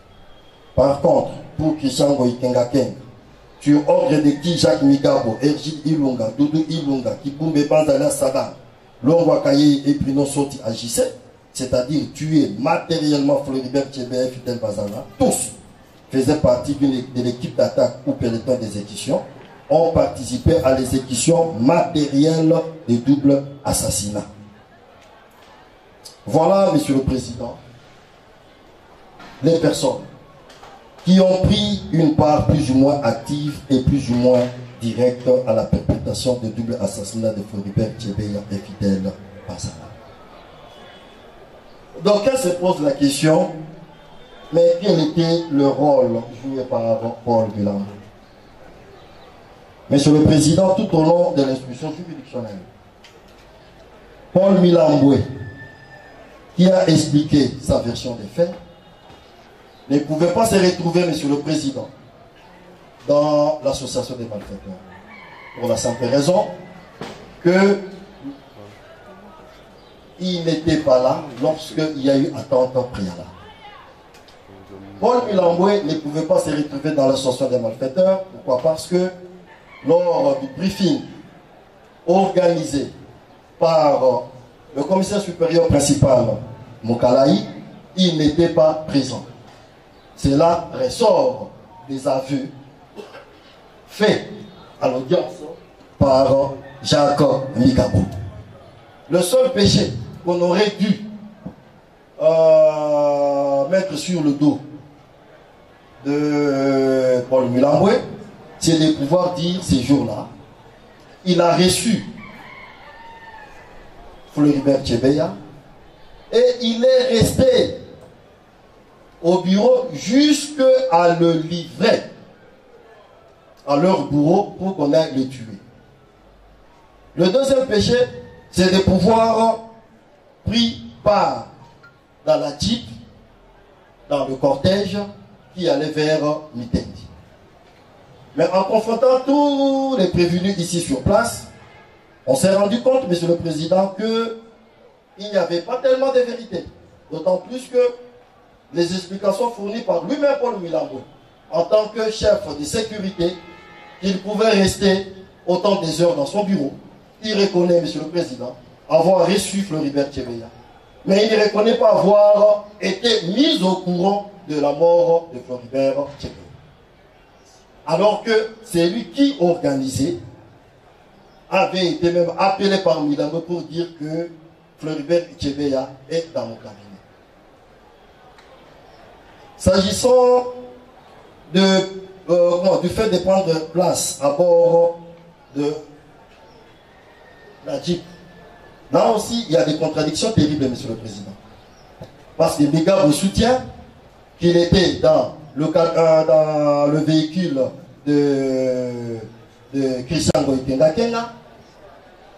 Par contre, pour Christian Goïkenga Keng, sur ordre de qui Jacques Migabo, Ergil Ilunga, Doudou Ilunga, Kibumbe Banzala Sada, Longwa Kaye et Bruno Soti agissaient, c'est-à-dire tuer matériellement Floribert Tchébéa et Fidel Bazana, tous faisaient partie de l'équipe d'attaque ou peloton d'exécution, ont participé à l'exécution matérielle des doubles assassinats. Voilà, Monsieur le Président, les personnes qui ont pris une part plus ou moins active et plus ou moins directe à la perpétration des doubles assassinats de Floribert Tchébéa et Fidel Bazana. Donc, elle se pose la question, mais quel était le rôle joué par Paul Milamboué? Monsieur le Président, tout au long de l'instruction juridictionnelle, Paul Milamboué, qui a expliqué sa version des faits, ne pouvait pas se retrouver, Monsieur le Président, dans l'association des malfaiteurs. Pour la simple raison que il n'était pas là lorsqu'il y a eu attente préalable. Paul Milamboué ne pouvait pas se retrouver dans l'association des malfaiteurs. Pourquoi? Parce que lors du briefing organisé par le commissaire supérieur principal, Mokalaï, il n'était pas présent. Cela ressort des aveux faits à l'audience par Jacques Migabo. Le seul péché qu'on aurait dû mettre sur le dos de Paul Milamboué, c'est de pouvoir dire ces jours-là, il a reçu Floribert Tchébéa et il est resté au bureau jusqu'à le livrer à leur bureau pour qu'on aille le tuer. Le deuxième péché, c'est de pouvoir pris part dans la jeep, dans le cortège qui allait vers Mitendi. Mais en confrontant tous les prévenus ici sur place, on s'est rendu compte, Monsieur le Président, qu'il n'y avait pas tellement de vérité. D'autant plus que les explications fournies par lui-même Paul Milamboué, en tant que chef de sécurité, qu'il pouvait rester autant des heures dans son bureau. Il reconnaît, Monsieur le Président, avoir reçu Floribert Tchébéa. Mais il ne reconnaît pas avoir été mis au courant de la mort de Floribert Tchébéa. Alors que c'est lui qui organisait, avait été même appelé par Milamboué pour dire que Floribert Tchébéa est dans mon cabinet. S'agissant du fait de prendre place à bord de la Jeep, là aussi il y a des contradictions terribles, Monsieur le Président. Parce que Migabo soutient qu'il était dans le véhicule de Christian Goïtenga Kenga.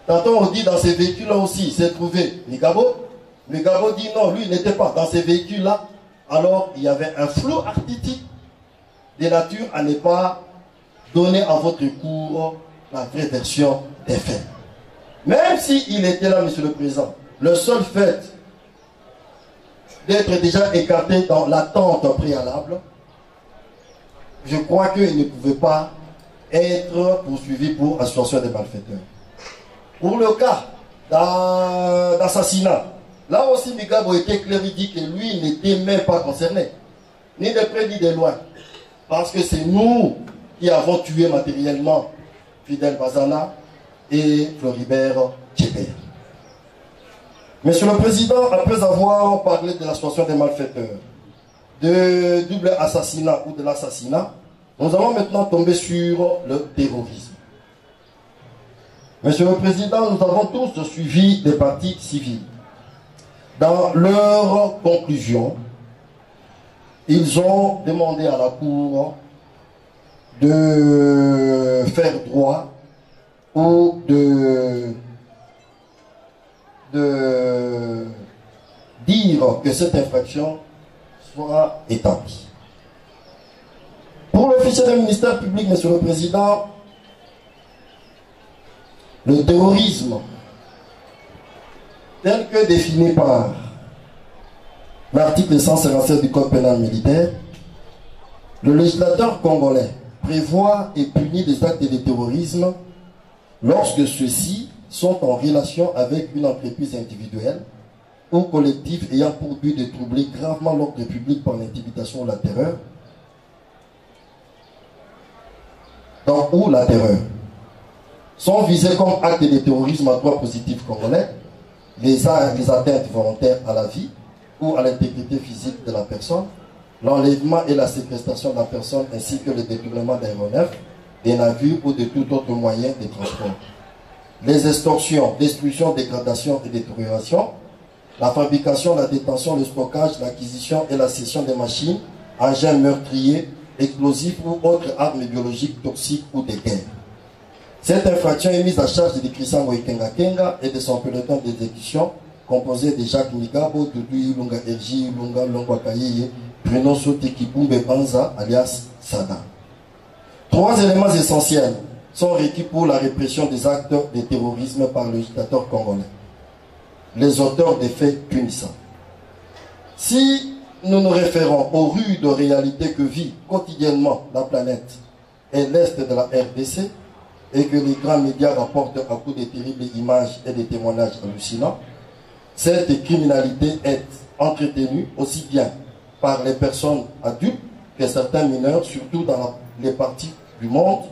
Tantôt on dit dans ces véhicules-là aussi s'est trouvé Migabo. Migabo dit non, lui il n'était pas dans ces véhicules-là. Alors il y avait un flou artistique de nature à ne pas donner à votre cours la vraie version des faits. Même s'il était là, Monsieur le Président, le seul fait d'être déjà écarté dans l'attente préalable, je crois qu'il ne pouvait pas être poursuivi pour association des malfaiteurs. Pour le cas d'assassinat, là aussi Migabo était clair, il dit que lui n'était même pas concerné, ni de près ni de loin, parce que c'est nous qui avons tué matériellement Fidel Bazana et Floribert Tchébéa. Monsieur le Président, après avoir parlé de la situation des malfaiteurs, de double assassinat ou de l'assassinat, nous allons maintenant tomber sur le terrorisme. Monsieur le Président, nous avons tous suivi des partis civils. Dans leur conclusion, ils ont demandé à la Cour de faire droit ou de dire que cette infraction soit établie. Pour l'officier du ministère public, Monsieur le Président, le terrorisme tel que défini par l'article 157 du Code pénal militaire, le législateur congolais prévoit et punit les actes de terrorisme lorsque ceux-ci sont en relation avec une entreprise individuelle ou collective ayant pour but de troubler gravement l'ordre public par l'intimidation ou la terreur, ou la terreur. Sont visés comme actes de terrorisme à droit positif congolais les atteintes volontaires à la vie ou à l'intégrité physique de la personne, l'enlèvement et la séquestration de la personne ainsi que le détournement d'aéronefs, des navires ou de tout autre moyen de transport. Les extorsions, destruction, dégradation et détérioration, la fabrication, la détention, le stockage, l'acquisition et la cession des machines, engins meurtriers, explosifs ou autres armes biologiques toxiques ou de guerre. Cette infraction est mise à charge de Christian Ikenga Kenga et de son peloton d'exécution composé de Jacques Migabo, Doudou Ilunga Erji Ilunga Longwa Kaye, Bruno Sote Kibumbe Banza alias Sada. 3 éléments essentiels sont requis pour la répression des actes de terrorisme par le dictateur congolais. Les auteurs des faits punissants. Si nous nous référons aux rudes réalités que vit quotidiennement la planète et l'Est de la RDC, et que les grands médias rapportent à coup de terribles images et des témoignages hallucinants, cette criminalité est entretenue aussi bien par les personnes adultes que certains mineurs, surtout dans les parties du monde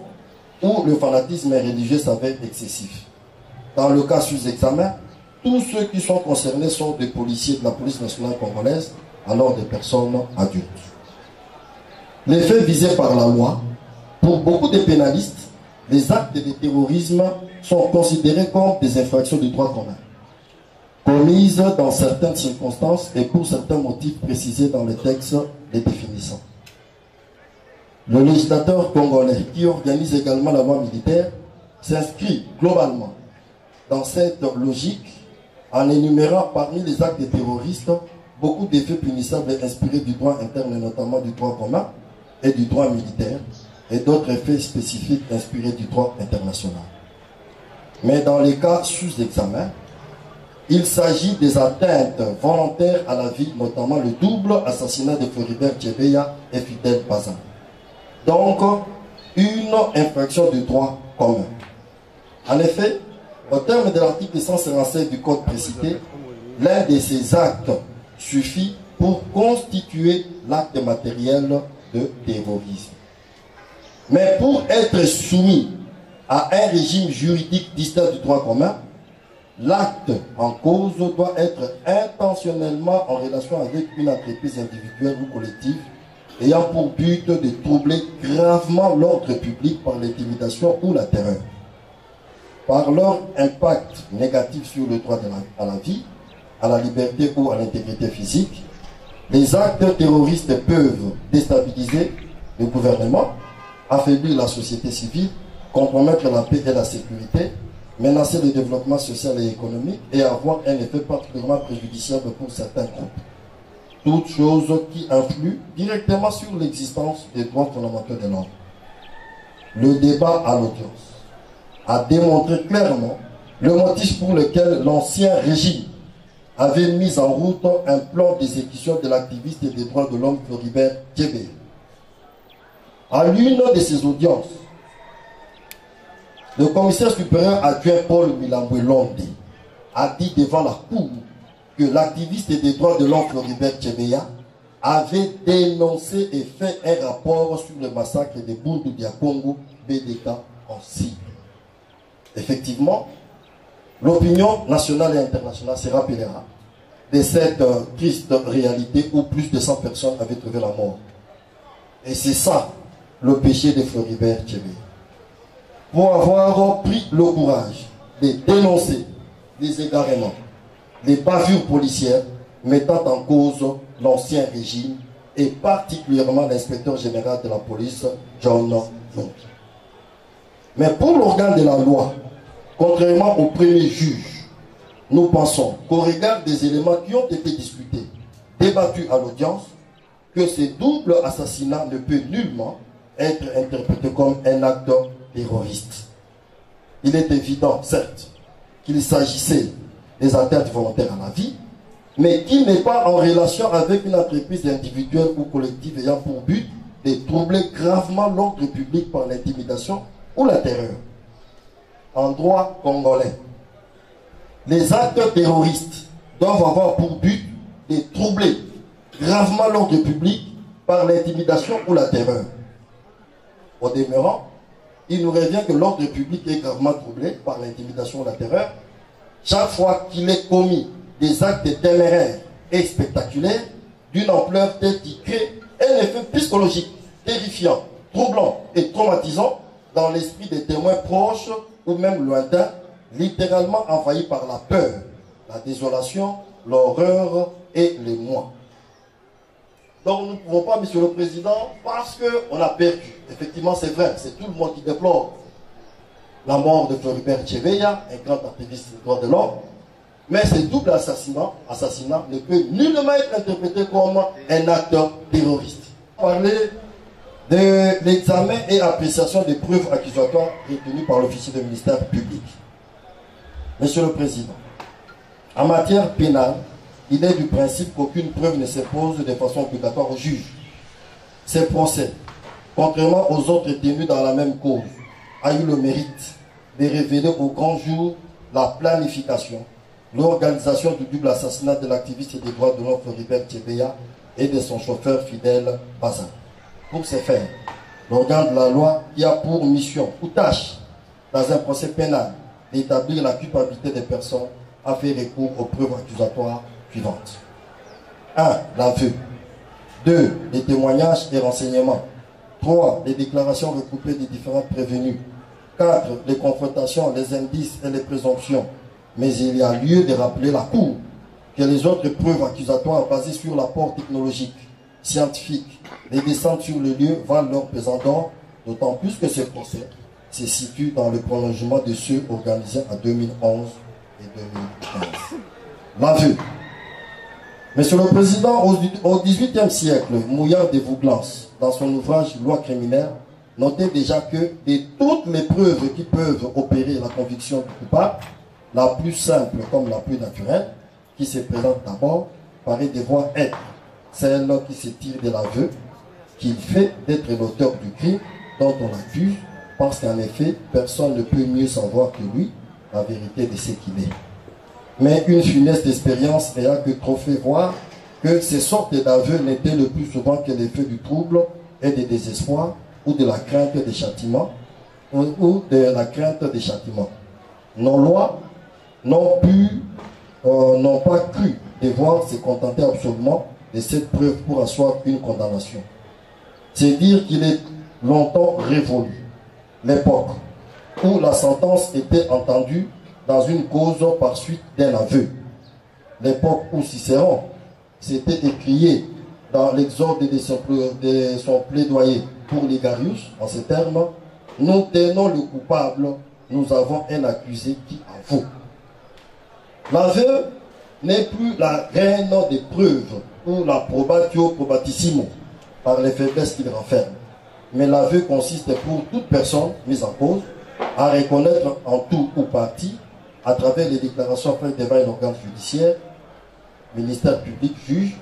où le fanatisme religieux s'avère excessif. Dans le cas sous-examen, tous ceux qui sont concernés sont des policiers de la police nationale congolaise, alors des personnes adultes. Les faits visés par la loi, pour beaucoup de pénalistes, les actes de terrorisme sont considérés comme des infractions du droit commun, commises dans certaines circonstances et pour certains motifs précisés dans les textes les définissant. Le législateur congolais, qui organise également la loi militaire, s'inscrit globalement dans cette logique en énumérant parmi les actes terroristes beaucoup d'effets punissables inspirés du droit interne, notamment du droit commun et du droit militaire, et d'autres effets spécifiques inspirés du droit international. Mais dans les cas sous-examen, il s'agit des atteintes volontaires à la vie, notamment le double assassinat de Floribert Chebeya et Fidel Bazin. Donc, une infraction du droit commun. En effet, au terme de l'article 157 du Code précité, l'un de ces actes suffit pour constituer l'acte matériel de terrorisme. Mais pour être soumis à un régime juridique distinct du droit commun, l'acte en cause doit être intentionnellement en relation avec une entreprise individuelle ou collective ayant pour but de troubler gravement l'ordre public par l'intimidation ou la terreur. Par leur impact négatif sur le droit à la vie, à la liberté ou à l'intégrité physique, les actes terroristes peuvent déstabiliser le gouvernement, affaiblir la société civile, compromettre la paix et la sécurité, menacer le développement social et économique et avoir un effet particulièrement préjudiciable pour certains groupes. Toutes choses qui influent directement sur l'existence des droits fondamentaux de l'homme. Le débat à l'audience a démontré clairement le motif pour lequel l'ancien régime avait mis en route un plan d'exécution de l'activiste des droits de l'homme Floribert Chebeya. À l'une de ces audiences, le commissaire supérieur adjoint Paul Milambwe Londe a dit devant la cour que l'activiste des droits de l'homme Floribert Chebeya avait dénoncé et fait un rapport sur le massacre de Bundu Dia Congo BDK en Syrie. Effectivement, l'opinion nationale et internationale se rappellera de cette triste réalité où plus de 100 personnes avaient trouvé la mort. Et c'est ça le péché de Floribert Chebeya. Pour avoir pris le courage de dénoncer les égarements, les bavures policières mettant en cause l'ancien régime et particulièrement l'inspecteur général de la police, John Long. Mais pour l'organe de la loi, contrairement au premier juge, nous pensons qu'au regard des éléments qui ont été discutés, débattus à l'audience, que ce double assassinat ne peut nullement être interprété comme un acte terroriste. Il est évident, certes, qu'il s'agissait des atteintes volontaires à la vie, mais qui n'est pas en relation avec une entreprise individuelle ou collective ayant pour but de troubler gravement l'ordre public par l'intimidation ou la terreur. En droit congolais, les actes terroristes doivent avoir pour but de troubler gravement l'ordre public par l'intimidation ou la terreur. Au demeurant, il nous revient que l'ordre public est gravement troublé par l'intimidation ou la terreur chaque fois qu'il est commis des actes téméraires et spectaculaires d'une ampleur telle qui crée un effet psychologique terrifiant, troublant et traumatisant dans l'esprit des témoins proches ou même lointains, littéralement envahis par la peur, la désolation, l'horreur et l'émoi. Donc nous ne pouvons pas, Monsieur le Président, parce qu'on a perdu. Effectivement, c'est vrai, c'est tout le monde qui déplore la mort de Floribert Chebeya, un grand activiste des droits de l'homme. Mais ce double assassinat ne peut nullement être interprété comme un acte terroriste. Parler de l'examen et appréciation des preuves accusatoires retenues par l'officier du ministère public. Monsieur le Président, en matière pénale, il est du principe qu'aucune preuve ne s'impose de façon obligatoire au juge. Ces procès, contrairement aux autres tenus dans la même cause, a eu le mérite de révéler au grand jour la planification, l'organisation du double assassinat de l'activiste des droits de l'homme Floribert Chebeya et de son chauffeur fidèle Bazin. Pour ce faire, l'organe de la loi qui a pour mission ou tâche dans un procès pénal d'établir la culpabilité des personnes a fait recours aux preuves accusatoires suivantes. 1. L'aveu. 2. Les témoignages et renseignements. 3. Les déclarations recoupées des différents prévenus. 4. Les confrontations, les indices et les présomptions. Mais il y a lieu de rappeler la Cour que les autres preuves accusatoires basées sur l'apport technologique, scientifique, les descentes sur le lieu valent leur pesant d'or, d'autant plus que ce procès se situe dans le prolongement de ceux organisés en 2011 et 2015. L'aveu. Monsieur le Président, au XVIIIe siècle, Mouillard de Vouglans, dans son ouvrage Loi criminelle, notait déjà que de toutes les preuves qui peuvent opérer la conviction du coupable, la plus simple comme la plus naturelle, qui se présente d'abord, paraît devoir être celle qui se tire de l'aveu qu'il fait d'être l'auteur du crime dont on l'accuse, parce qu'en effet, personne ne peut mieux savoir que lui la vérité de ce qu'il est. Mais une funeste expérience n'a que trop fait voir que ces sortes d'aveux n'étaient le plus souvent que l'effet du trouble et du désespoir ou de la crainte des châtiments Nos lois n'ont pas cru devoir se contenter absolument de cette preuve pour asseoir une condamnation. C'est dire qu'il est longtemps révolu l'époque où la sentence était entendue dans une cause par suite d'un aveu. L'époque où Cicéron s'était écrié dans l'exorde de son plaidoyer pour Ligarius, en ces termes: nous tenons le coupable, nous avons un accusé qui avoue. L'aveu n'est plus la reine des preuves ou la probatio probatissimo par les faiblesses qu'il renferme. Mais l'aveu consiste pour toute personne mise en cause à reconnaître en tout ou partie, à travers les déclarations faites devant un organe judiciaire, ministère public, juge,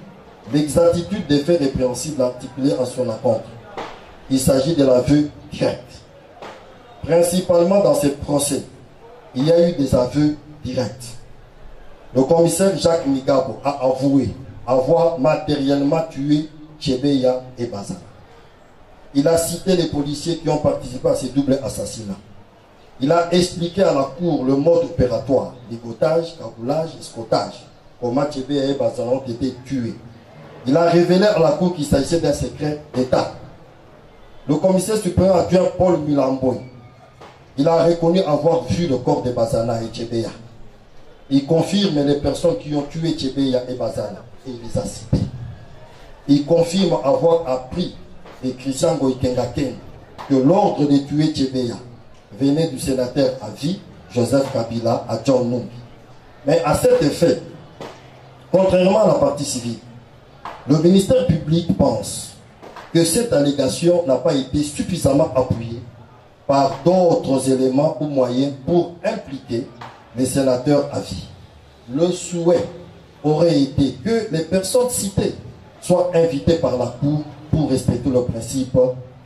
l'exactitude des faits répréhensibles articulés en son encontre. Il s'agit de l'aveu direct. Principalement dans ces procès, il y a eu des aveux directs. Le commissaire Jacques Migabo a avoué avoir matériellement tué Chebeya et Bazin. Il a cité les policiers qui ont participé à ces doubles assassinats. Il a expliqué à la cour le mode opératoire, ligotage, cagoulage et scotage, comment Chebeya et Bazin ont été tués. Il a révélé à la cour qu'il s'agissait d'un secret d'État. Le commissaire supérieur adjoint Paul Mulamboy, il a reconnu avoir vu le corps de Bazana et Chebeya. Il confirme les personnes qui ont tué Chebeya et Bazana et il les a cités. Il confirme avoir appris de Christian Goïkengaken que l'ordre de tuer Chebeya venait du sénateur à vie, Joseph Kabila, à John Numbi. Mais à cet effet, contrairement à la partie civile, le ministère public pense que cette allégation n'a pas été suffisamment appuyée par d'autres éléments ou moyens pour impliquer les sénateurs à vie. Le souhait aurait été que les personnes citées soient invitées par la Cour pour respecter le principe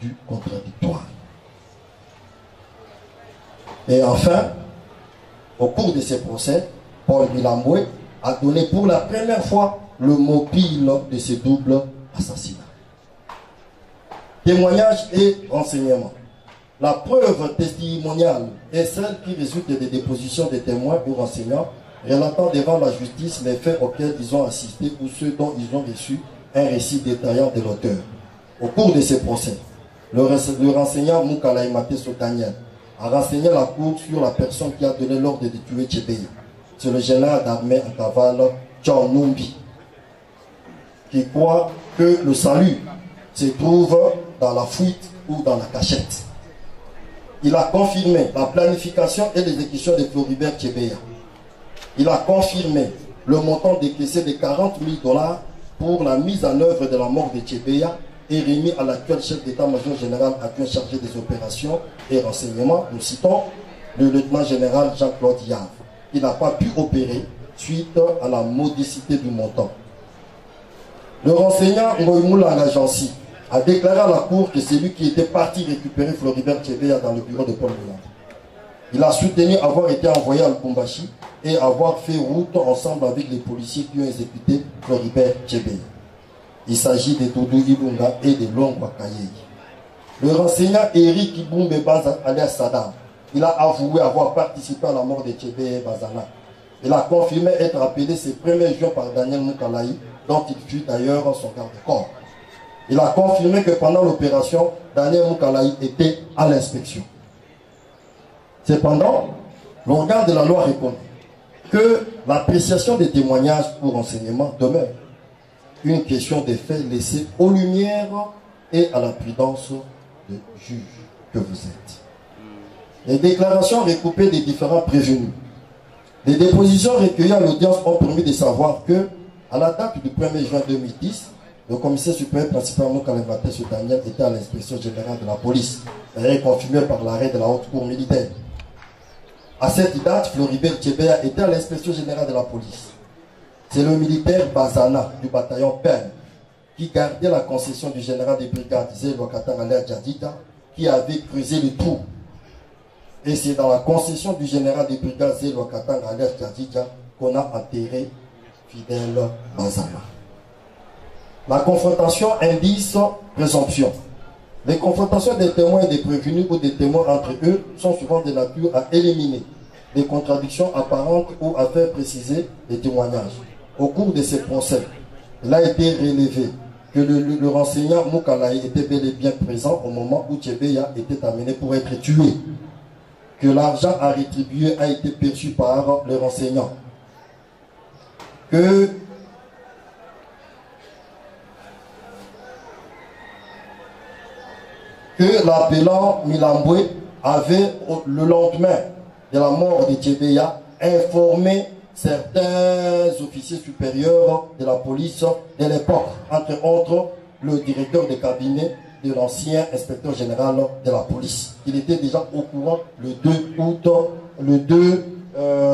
du contradictoire. Et enfin, au cours de ces procès, Paul Milambwe a donné pour la première fois le mobile de ce double assassinat. Témoignage et renseignements. La preuve testimoniale est celle qui résulte des dépositions des témoins ou renseignants relatant devant la justice les faits auxquels ils ont assisté ou ceux dont ils ont reçu un récit détaillant de l'auteur. Au cours de ces procès, le renseignant Mukalayi Mateso Daniel a renseigné la cour sur la personne qui a donné l'ordre de tuer Tchebeya. C'est le général d'armée en cavale John Numbi, qui croit que le salut se trouve dans la fuite ou dans la cachette. Il a confirmé la planification et l'exécution de Floribert Tchebeya. Il a confirmé le montant décaissé de 40 000 $ pour la mise en œuvre de la mort de Tchebeya et remis à l'actuel chef d'état-major général adjoint chargé des opérations et renseignements. Nous citons le lieutenant général Jean-Claude Yave. Il n'a pas pu opérer suite à la modicité du montant. Le renseignant Ngoïmoula Jansi a déclaré à la cour que c'est lui qui était parti récupérer Floribert Tchebeya dans le bureau de Paul Milambwe. Il a soutenu avoir été envoyé à Lubumbashi et avoir fait route ensemble avec les policiers qui ont exécuté Floribert Tchebeya. Il s'agit de Doudou Ilunga et de Longwa Kayei. Le renseignant Eric Iboumbe Baza alias Saddam, il a avoué avoir participé à la mort de Tchebeya et Bazana. Il a confirmé être appelé ce 1er juin par Daniel Mukalayi, dont il fut d'ailleurs son garde-corps. Il a confirmé que pendant l'opération, Daniel Mukalayi était à l'inspection. Cependant, l'organe de la loi reconnaît que l'appréciation des témoignages ou renseignements demeure une question des faits laissés aux lumières et à la prudence du juge que vous êtes. Les déclarations recoupées des différents prévenus. Les dépositions recueillies à l'audience ont permis de savoir que, à la date du 1er juin 2010, le commissaire supérieur principal Mukalayi Mateso Daniel était à l'inspection générale de la police, et confirmé par l'arrêt de la haute cour militaire. À cette date, Floribert Tchebeya était à l'inspection générale de la police. C'est le militaire Bazana du bataillon PEN qui gardait la concession du général des brigades Zélo Katanga Alia Djadida qui avait creusé le trou. Et c'est dans la concession du général des brigades Zélo Katanga Alia Djadida qu'on a enterré Fidèle Bazana. La confrontation indice présomption. Les confrontations des témoins et des prévenus ou des témoins entre eux sont souvent de nature à éliminer les contradictions apparentes ou à faire préciser les témoignages. Au cours de ces procès, il a été relevé que le renseignant Mukalayi était bel et bien présent au moment où Tchebeya était amené pour être tué. Que l'argent à rétribuer a été perçu par le renseignant. Que l'appelant Milambwe avait, le lendemain de la mort de Tchebeya, informé certains officiers supérieurs de la police de l'époque, entre autres le directeur de cabinet de l'ancien inspecteur général de la police. Il était déjà au courant le 2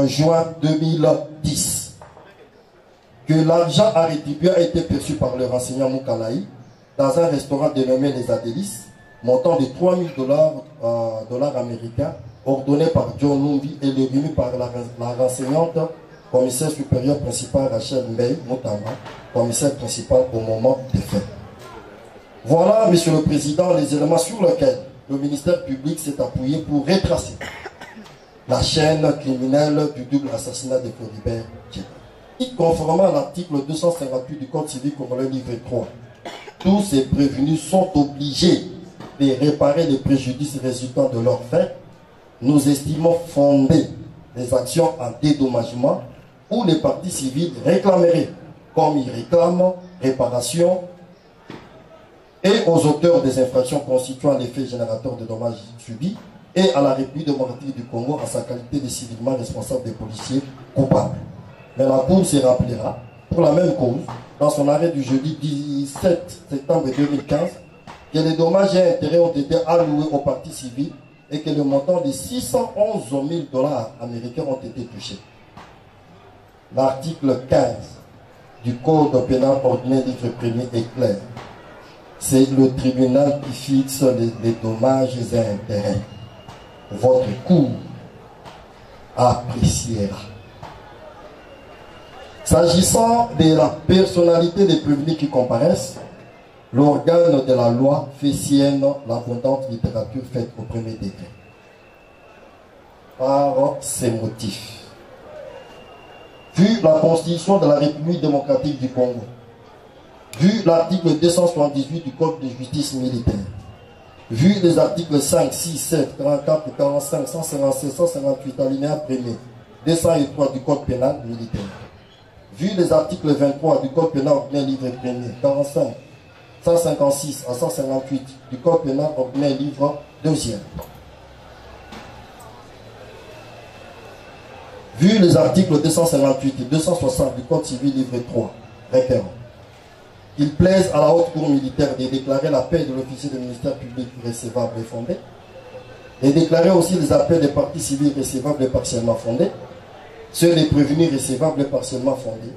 juin 2010. Que l'argent à rétribuer a été perçu par le renseignant Mukalayi dans un restaurant dénommé Les Adélices, montant de 3 000 dollars américains, ordonné par John Numbi et remis par la renseignante commissaire supérieur principal Rachel Mbey Moutama, commissaire principal au moment des faits. Voilà, Monsieur le Président, les éléments sur lesquels le ministère public s'est appuyé pour retracer la chaîne criminelle du double assassinat de Floribert Tchebeya. Conformément à l'article 258 du Code civil congolais livre 3, tous ces prévenus sont obligés de réparer les préjudices résultant de leurs faits. Nous estimons fonder les actions en dédommagement où les parties civiles réclameraient, comme ils réclament, réparation et aux auteurs des infractions constituant les faits générateurs de dommages subis et à la République démocratique du Congo en sa qualité de civilement responsable des policiers coupables. Mais la Cour se rappellera, pour la même cause, dans son arrêt du jeudi 17 septembre 2015, que les dommages et intérêts ont été alloués aux parties civiles et que le montant de 611 000 dollars américains ont été touchés. L'article 15 du Code pénal ordinaire livre 1er est clair. c'est le tribunal qui fixe les dommages et intérêts. Votre cour appréciera. S'agissant de la personnalité des prévenus qui comparaissent, l'organe de la loi fait sienne l'abondante littérature faite au premier degré. Par ces motifs, vu la Constitution de la République démocratique du Congo, vu l'article 278 du Code de justice militaire, vu les articles 5, 6, 7, 44, 45, 156, 158, alinéa 1er, 203 du Code pénal militaire, vu les articles 23 du Code pénal ordinaire livre 1er, 45, 156 à 158 du Code pénal ordinaire livre 2e, vu les articles 258 et 260 du Code civil livre 3, référent, il plaise à la haute cour militaire de déclarer la paix de l'officier du ministère public recevable et fondé, et déclarer aussi les appels des parties civiles recevables et partiellement fondés, ceux des prévenus recevables et partiellement fondés,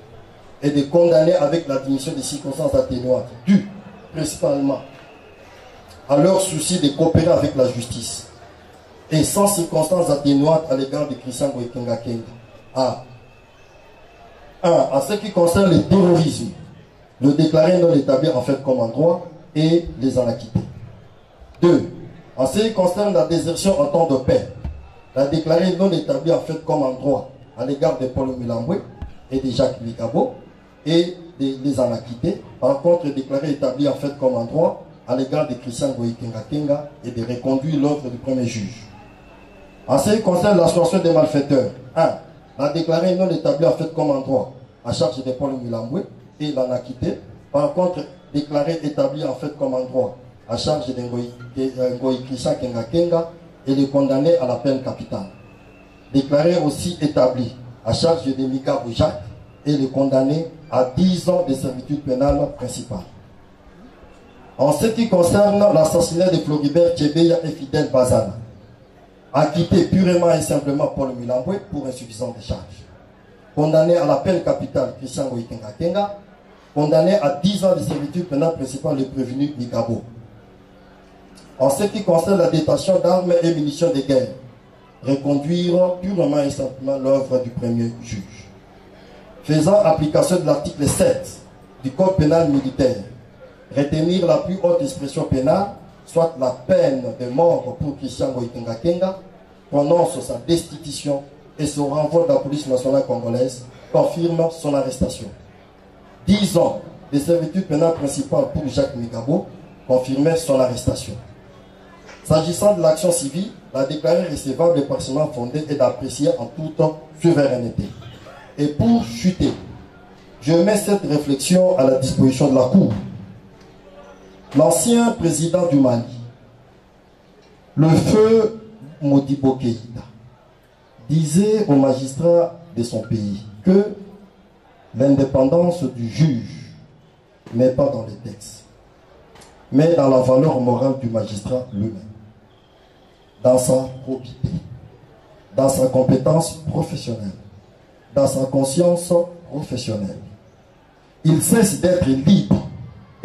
et de condamner avec l'admission des circonstances atténuantes dues principalement à leur souci de coopérer avec la justice, et sans circonstances atténuantes à l'égard de Christian Goïkenga Kenga. En ce qui concerne le terrorisme, le déclarer non établi en fait comme en droit et les en acquitter. 2. En ce qui concerne la désertion en temps de paix, la déclarer non établie en fait comme en droit à l'égard de Paul Milambwe et de Jacques Mikabo et de les en acquitter. Par contre, déclarer établi en fait comme en droit à l'égard de Christian Goïkenga Kenga et de reconduire l'ordre du premier juge. En ce qui concerne l'association des malfaiteurs, 1. La déclarer non établie en fait comme en droit à charge de Paul Milambwe et l'en acquitter. Par contre, déclaré établi en fait comme en droit à charge de Ngoï Christian Kenga Kenga et le condamné à la peine capitale. Déclaré aussi établi à charge de Mikabo Jacques et le condamné à 10 ans de servitude pénale principale. En ce qui concerne l'assassinat de Floribert Tchebeya et Fidel Bazana, acquitté purement et simplement Paul Milambwe pour insuffisance de charge. Condamné à la peine capitale Christian Goïkenga Kenga, condamné à 10 ans de servitude pénale principale le prévenu Mikabo. En ce qui concerne la détention d'armes et munitions de guerre, reconduire purement et simplement l'œuvre du premier juge. Faisant application de l'article 7 du Code pénal militaire, retenir la plus haute expression pénale, soit la peine de mort pour Christian Goïkenga Kenga, prononce sa destitution et son renvoi de la police nationale congolaise, confirme son arrestation. 10 ans de servitude pénale principale pour Jacques Mikabo, confirmait son arrestation. S'agissant de l'action civile, la déclarer recevable et partiellement fondée est d'apprécier en toute souveraineté. Et pour chuter, je mets cette réflexion à la disposition de la Cour. L'ancien président du Mali, le feu Modibo Keïta, disait aux magistrats de son pays que l'indépendance du juge n'est pas dans les textes, mais dans la valeur morale du magistrat lui-même, dans sa probité, dans sa compétence professionnelle, dans sa conscience professionnelle. Il cesse d'être libre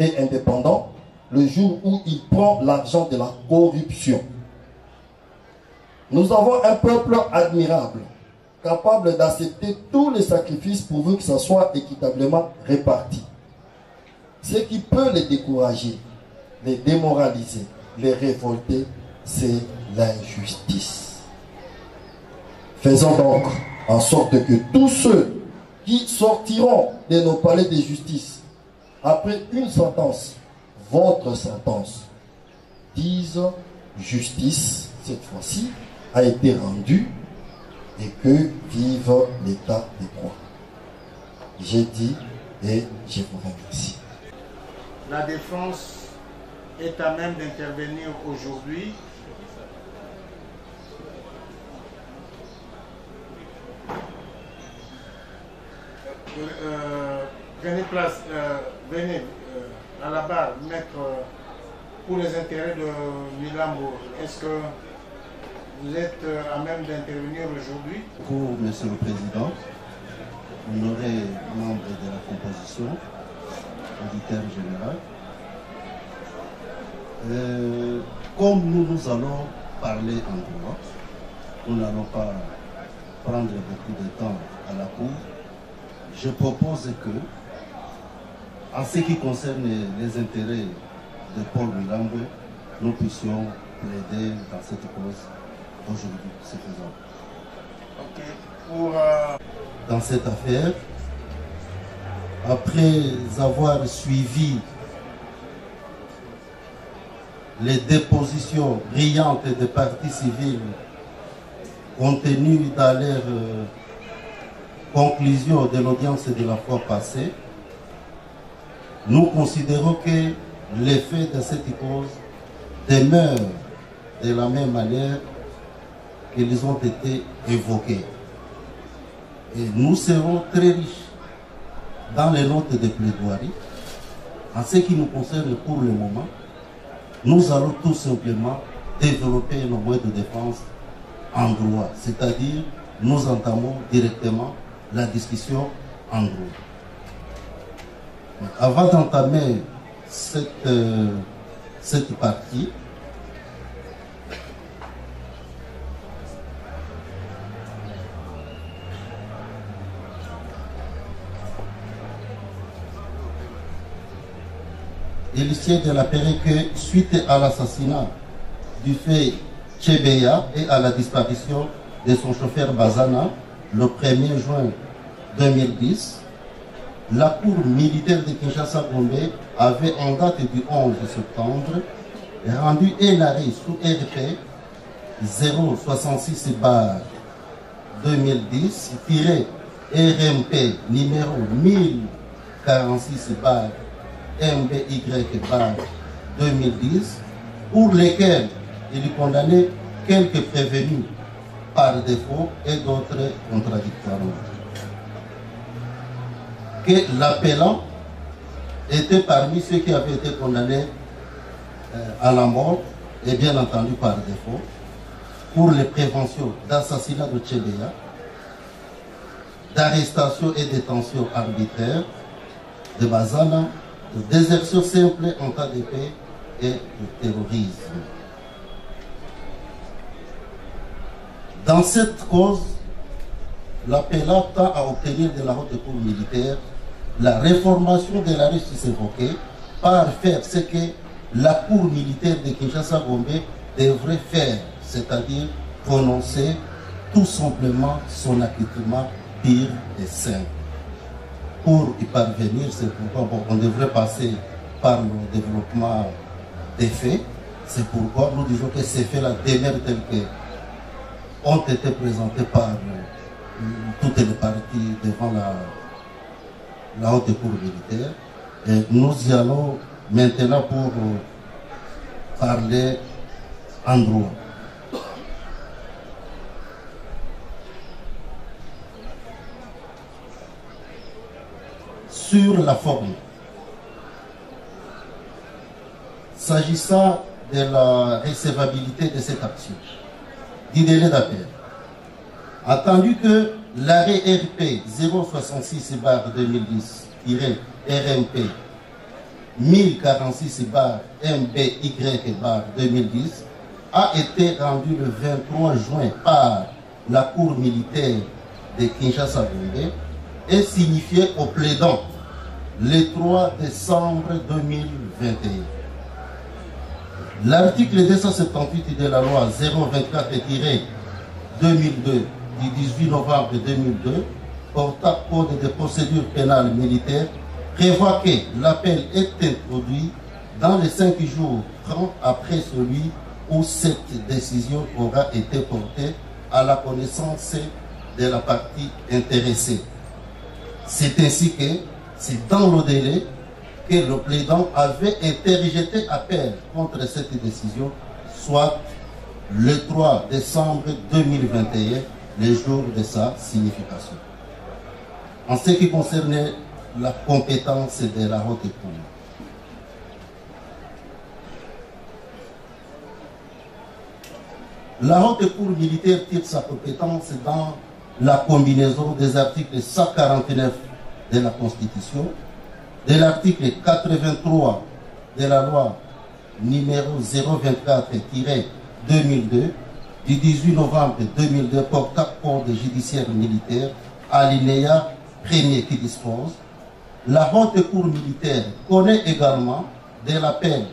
et indépendant le jour où il prend l'argent de la corruption. Nous avons un peuple admirable, capable d'accepter tous les sacrifices pourvu que ça soit équitablement réparti. Ce qui peut les décourager, les démoraliser, les révolter, c'est l'injustice. Faisons donc en sorte que tous ceux qui sortiront de nos palais de justice après une sentence, votre sentence, disent justice, cette fois-ci, a été rendue et que vive l'état de droit. J'ai dit et je vous remercie. La défense est à même d'intervenir aujourd'hui. Venez à la barre, maître, pour les intérêts de Milambo. Est-ce que vous êtes à même d'intervenir aujourd'hui? Pour Monsieur le Président, honoré membre de la composition, auditeur général, Comme nous allons parler en droit, nous n'allons pas prendre beaucoup de temps à la cour. Je propose que, en ce qui concerne les intérêts de Paul Milambwe, nous puissions plaider dans cette cause aujourd'hui. C'est faisable. Ok. Pour, dans cette affaire, après avoir suivi les dépositions brillantes des parties civiles contenues dans leur conclusion de l'audience de la fois passée, nous considérons que les faits de cette cause demeurent de la même manière qu'ils ont été évoqués. Et nous serons très riches dans les notes de plaidoirie. En ce qui nous concerne pour le moment, nous allons tout simplement développer nos moyens de défense en droit. C'est-à-dire, nous entamons directement la discussion en droit. Mais avant d'entamer cette partie, il tient de l'appeler que suite à l'assassinat du fait Chebeya et à la disparition de son chauffeur Bazana le 1er juin 2010, la Cour militaire de Kinshasa-Gombe avait en date du 11 septembre rendu un arrêt sous RP 066/2010-RMP numéro 1046/MBY/2010 pour lesquels il condamnait quelques prévenus par défaut et d'autres contradictoirement. Que l'appelant était parmi ceux qui avaient été condamnés à la mort et bien entendu par défaut pour les préventions d'assassinat de Chebeya, d'arrestation et détention arbitraire, de Bazana, de désertion simple en cas de paix et de terrorisme. Dans cette cause, l'appelant tend à obtenir de la haute cour militaire la réformation de l'arrêt évoqué par faire ce que la cour militaire de Kinshasa-Gombe devrait faire, c'est-à-dire prononcer tout simplement son acquittement pur et simple. Pour y parvenir, c'est pourquoi on devrait passer par le développement des faits. C'est pourquoi nous disons que ces faits-là demeurent tels que ont été présentés par toutes les parties devant la haute cour militaire. Et nous y allons maintenant pour parler en droit. Sur la forme, s'agissant de la recevabilité de cette action, du délai d'appel, attendu que l'arrêt RP 066/2010-RMP 1046/MBY/2010 a été rendu le 23 juin par la Cour militaire de Kinshasa-Gombe et signifié au plaidant le 3 décembre 2021. L'article 278 de la loi 024-2002 du 18 novembre 2002 portant code de procédure pénale militaire prévoit que l'appel est introduit dans les 5 jours 30 après celui où cette décision aura été portée à la connaissance de la partie intéressée. C'est ainsi que c'est dans le délai que le plaidant avait interjeté appel contre cette décision, soit le 3 décembre 2021, le jour de sa signification. En ce qui concerne la compétence de la haute cour, la haute cour militaire tire sa compétence dans la combinaison des articles 149 de la Constitution, de l'article 83 de la loi numéro 024-2002 du 18 novembre 2002 portant code judiciaire militaire, alinéa 1er qui dispose: la haute cour militaire connaît également de l'appel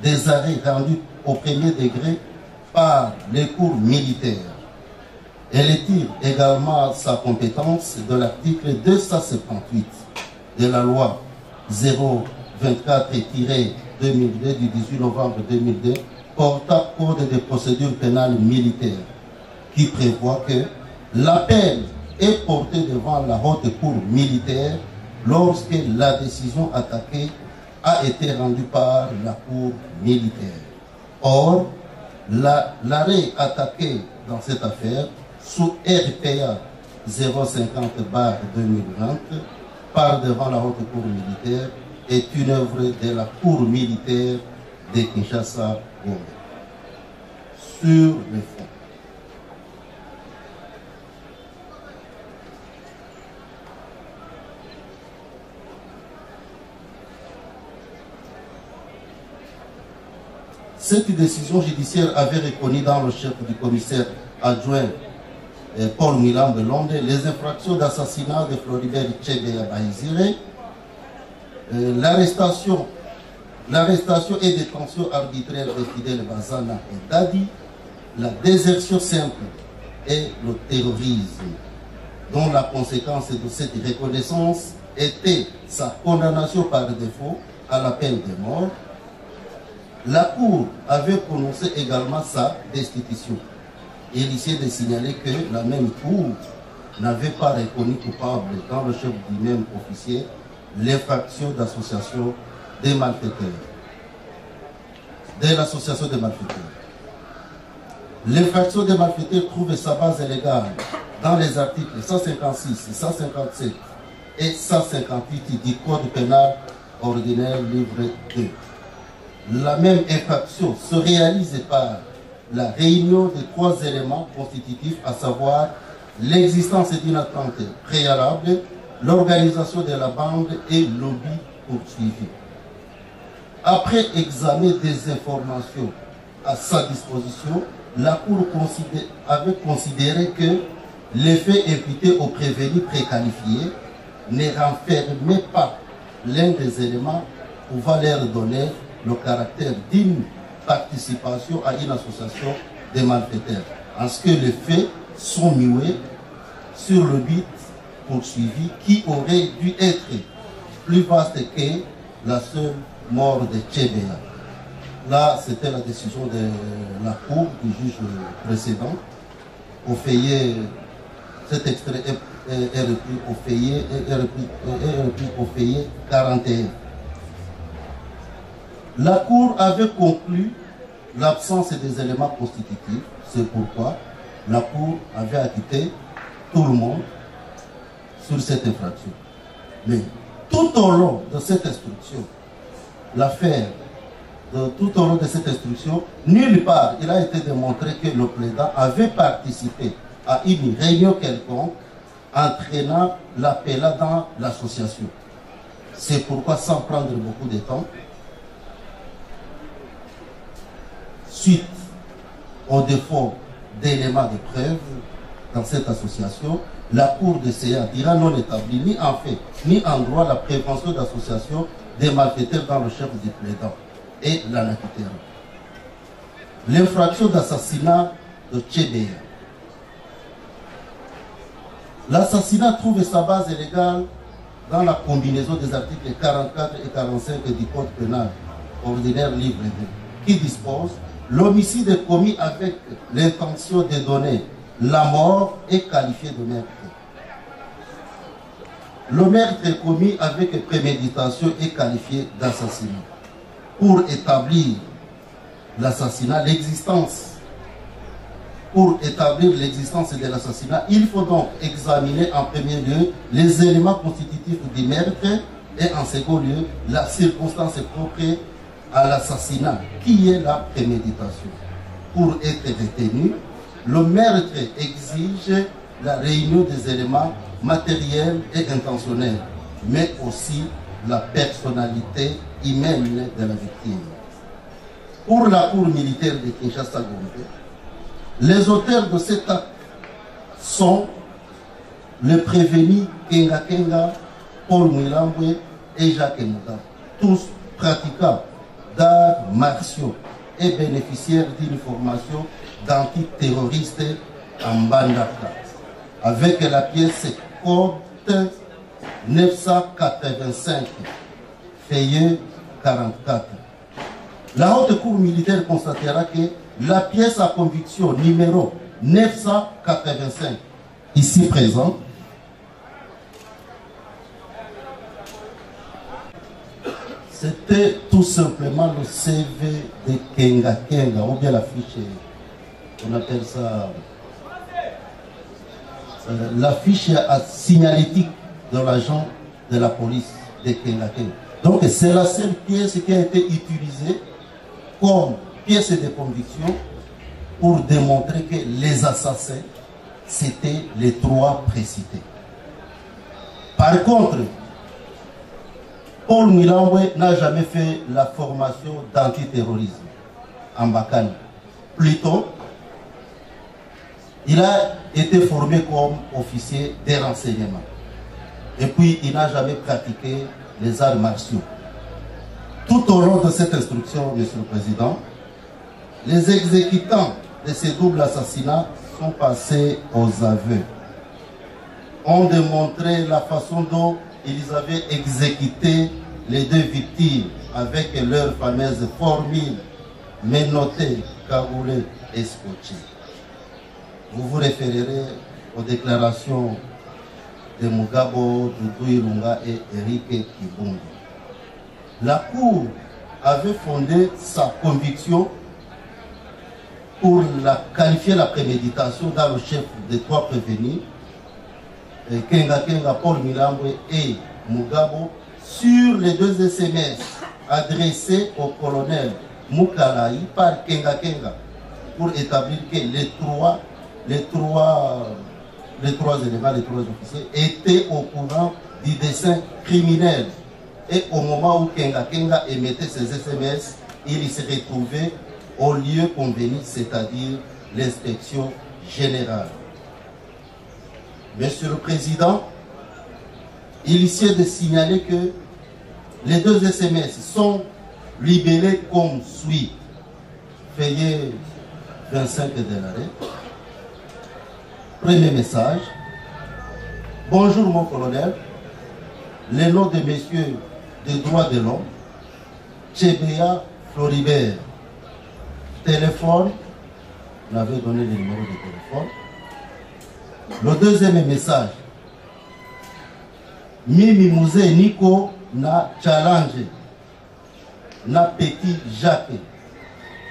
des arrêts rendus au premier degré par les cours militaires. Elle tire également sa compétence de l'article 278 de la loi 024-2002 du 18 novembre 2002 portant code de procédure pénale militaire, qui prévoit que l'appel est porté devant la haute cour militaire lorsque la décision attaquée a été rendue par la cour militaire. Or, l'arrêt attaqué dans cette affaire sous RPA 050/2020 par devant la haute cour militaire est une œuvre de la cour militaire de Kinshasa. Sur le fond, cette décision judiciaire avait reconnu dans le chef du commissaire adjoint Paul Milambo Londe les infractions d'assassinat de Floribert Tchebeya Bahizire, l'arrestation et détention arbitraire de Fidel Bazana et Dadi, la désertion simple et le terrorisme, dont la conséquence de cette reconnaissance était sa condamnation par défaut à la peine de mort. La Cour avait prononcé également sa destitution. Il est ici de signaler que la même Cour n'avait pas reconnu coupable dans le chef du même officier l'infraction d'association des malfaiteurs. De l'association des malfaiteurs. L'infraction des malfaiteurs trouve sa base légale dans les articles 156, 157 et 158 du Code pénal ordinaire livre 2. La même infraction se réalise par la réunion de trois éléments constitutifs, à savoir l'existence d'une attente préalable, l'organisation de la bande et lobby poursuivi. Après examen des informations à sa disposition, la Cour avait considéré que les faits imputés aux prévenus préqualifiés ne renfermaient pas l'un des éléments pouvant leur donner le caractère d'une participation à une association de malfaiteurs, en ce que les faits sont mués sur le but poursuivi qui aurait dû être plus vaste que la seule mort de Tchebeya. Là, c'était la décision de la Cour du juge précédent. Au feuillet, cet extrait est repris au feuillet 41. La Cour avait conclu l'absence des éléments constitutifs. C'est pourquoi la Cour avait acquitté tout le monde sur cette infraction. Mais tout au long de cette instruction, l'affaire, tout au long de cette instruction, nulle part il a été démontré que le plaidant avait participé à une réunion quelconque entraînant l'appelant dans l'association. C'est pourquoi, sans prendre beaucoup de temps, suite au défaut d'éléments de preuve dans cette association, la Cour de CA dira non établi ni en fait ni en droit la prévention d'association des malfaiteurs dans le chef du plaidant et la l'acquittera. L'infraction d'assassinat de Tchebeya. L'assassinat trouve sa base légale dans la combinaison des articles 44 et 45 du Code pénal ordinaire livre 2, qui dispose: l'homicide est commis avec l'intention de donner la mort est qualifié de meurtre. Le meurtre est commis avec préméditation et qualifié d'assassinat. Pour établir l'assassinat, pour établir l'existence de l'assassinat, il faut donc examiner en premier lieu les éléments constitutifs du meurtre et en second lieu la circonstance propre à l'assassinat, qui est la préméditation. Pour être retenu, le meurtre exige la réunion des éléments matériels et intentionnels, mais aussi la personnalité humaine de la victime. pour la cour militaire de Kinshasa-Gombe. Les auteurs de cet acte sont le prévenu Kenga Kenga, Paul Mwilambwe et Jacques Mouda, tous pratiquants d'arts martiaux et bénéficiaires d'une formation d'antiterroristes en Bandaka, avec la pièce code 985, feuillet 44. La haute cour militaire constatera que la pièce à conviction numéro 985, ici présente, c'était tout simplement le CV de Kenga Kenga, ou bien la fiche, on appelle ça, la fiche signalétique de l'agent de la police de Kenga Kenga. Donc c'est la seule pièce qui a été utilisée comme pièce de conviction pour démontrer que les assassins, c'était les trois précités. Par contre, Paul Mwilambwe n'a jamais fait la formation d'antiterrorisme en Bakani. Plutôt, il a été formé comme officier des renseignements. Et puis, il n'a jamais pratiqué les arts martiaux. Tout au long de cette instruction, Monsieur le Président, les exécutants de ces doubles assassinats sont passés aux aveux. Ont démontré la façon dont ils avaient exécuté les deux victimes avec leur fameuse formule menotée, cagoulée et scotchée. Vous vous référerez aux déclarations de Mugabo, Doudou Ilunga et Eric Kibungu. La Cour avait fondé sa conviction pour qualifier la préméditation dans le chef des trois prévenus, Kenga Kenga, Paul Mwilambwe et Mugabo, sur les deux SMS adressés au colonel Mukalaï par Kenga Kenga pour établir que les trois éléments, les trois officiers étaient au courant du dessein criminel. Et au moment où Kenga Kenga émettait ses SMS, il se retrouvait au lieu convenu, c'est-à-dire l'inspection générale. Monsieur le Président, il essaie de signaler que les deux SMS sont libellés comme suit. Feuillet 25 de l'arrêt. Premier message. Bonjour mon colonel. Les noms de messieurs des droits de l'homme. Chebea Floribert. Téléphone. On avait donné le numéro de téléphone. Le deuxième message. Mimi Mouze Nico na challenge. Na petit Jacques.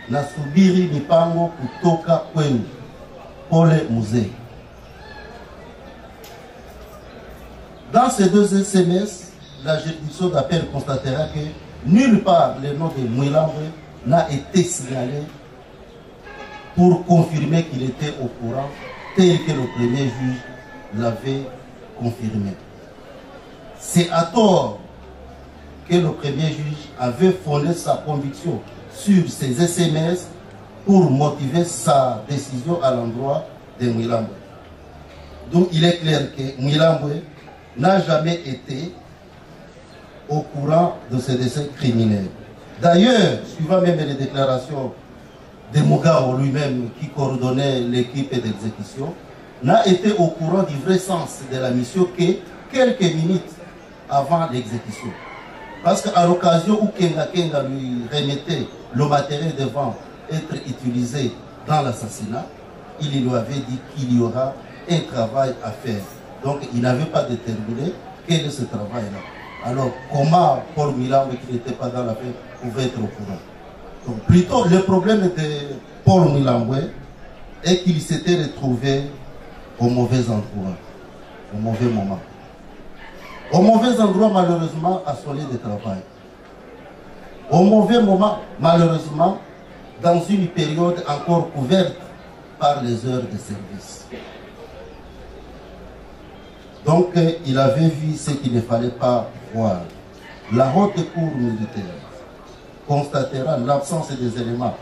Na subiri mipango kutoka kwenu. Pole Mouze. Dans ces deux SMS, la juridiction d'appel constatera que nulle part le nom de Mwilambwe n'a été signalé pour confirmer qu'il était au courant, tel que le premier juge l'avait confirmé. C'est à tort que le premier juge avait fondé sa conviction sur ces SMS pour motiver sa décision à l'endroit de Mwilambwe. Donc il est clair que Mwilambwe n'a jamais été au courant de ces décès criminels. D'ailleurs, suivant même les déclarations de Mugabo lui-même qui coordonnait l'équipe d'exécution, n'a été au courant du vrai sens de la mission que quelques minutes avant l'exécution. Parce qu'à l'occasion où Kenga Kenga lui remettait le matériel devant être utilisé dans l'assassinat, il lui avait dit qu'il y aura un travail à faire. Donc il n'avait pas déterminé quel est ce travail-là. Alors comment Paul Mwilambwe, qui n'était pas dans l'affaire, pouvait être au courant? Donc plutôt le problème de Paul Mwilambwe est qu'il s'était retrouvé au mauvais endroit, au mauvais moment. Au mauvais endroit, malheureusement, à son lieu de travail. Au mauvais moment, malheureusement, dans une période encore couverte par les heures de service. Donc, il avait vu ce qu'il ne fallait pas voir. La haute cour militaire constatera l'absence des éléments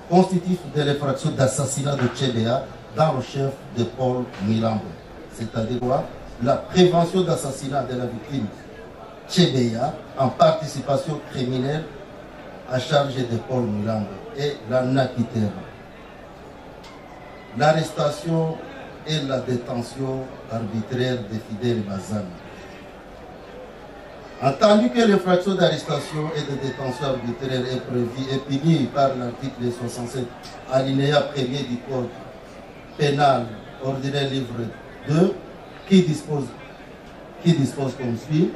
constitutifs de l'infraction d'assassinat de Tchébéa dans le chef de Paul Milambo. C'est-à-dire quoi? La prévention d'assassinat de la victime Tchébéa en participation criminelle à charge de Paul Milambo et la Nakitera. L'arrestation et la détention arbitraire de Fidel Bazana. Entendu que l'infraction d'arrestation et de détention arbitraire est prévue et punie par l'article 67 alinéa 1er du Code pénal ordinaire livre 2 qui dispose comme suit,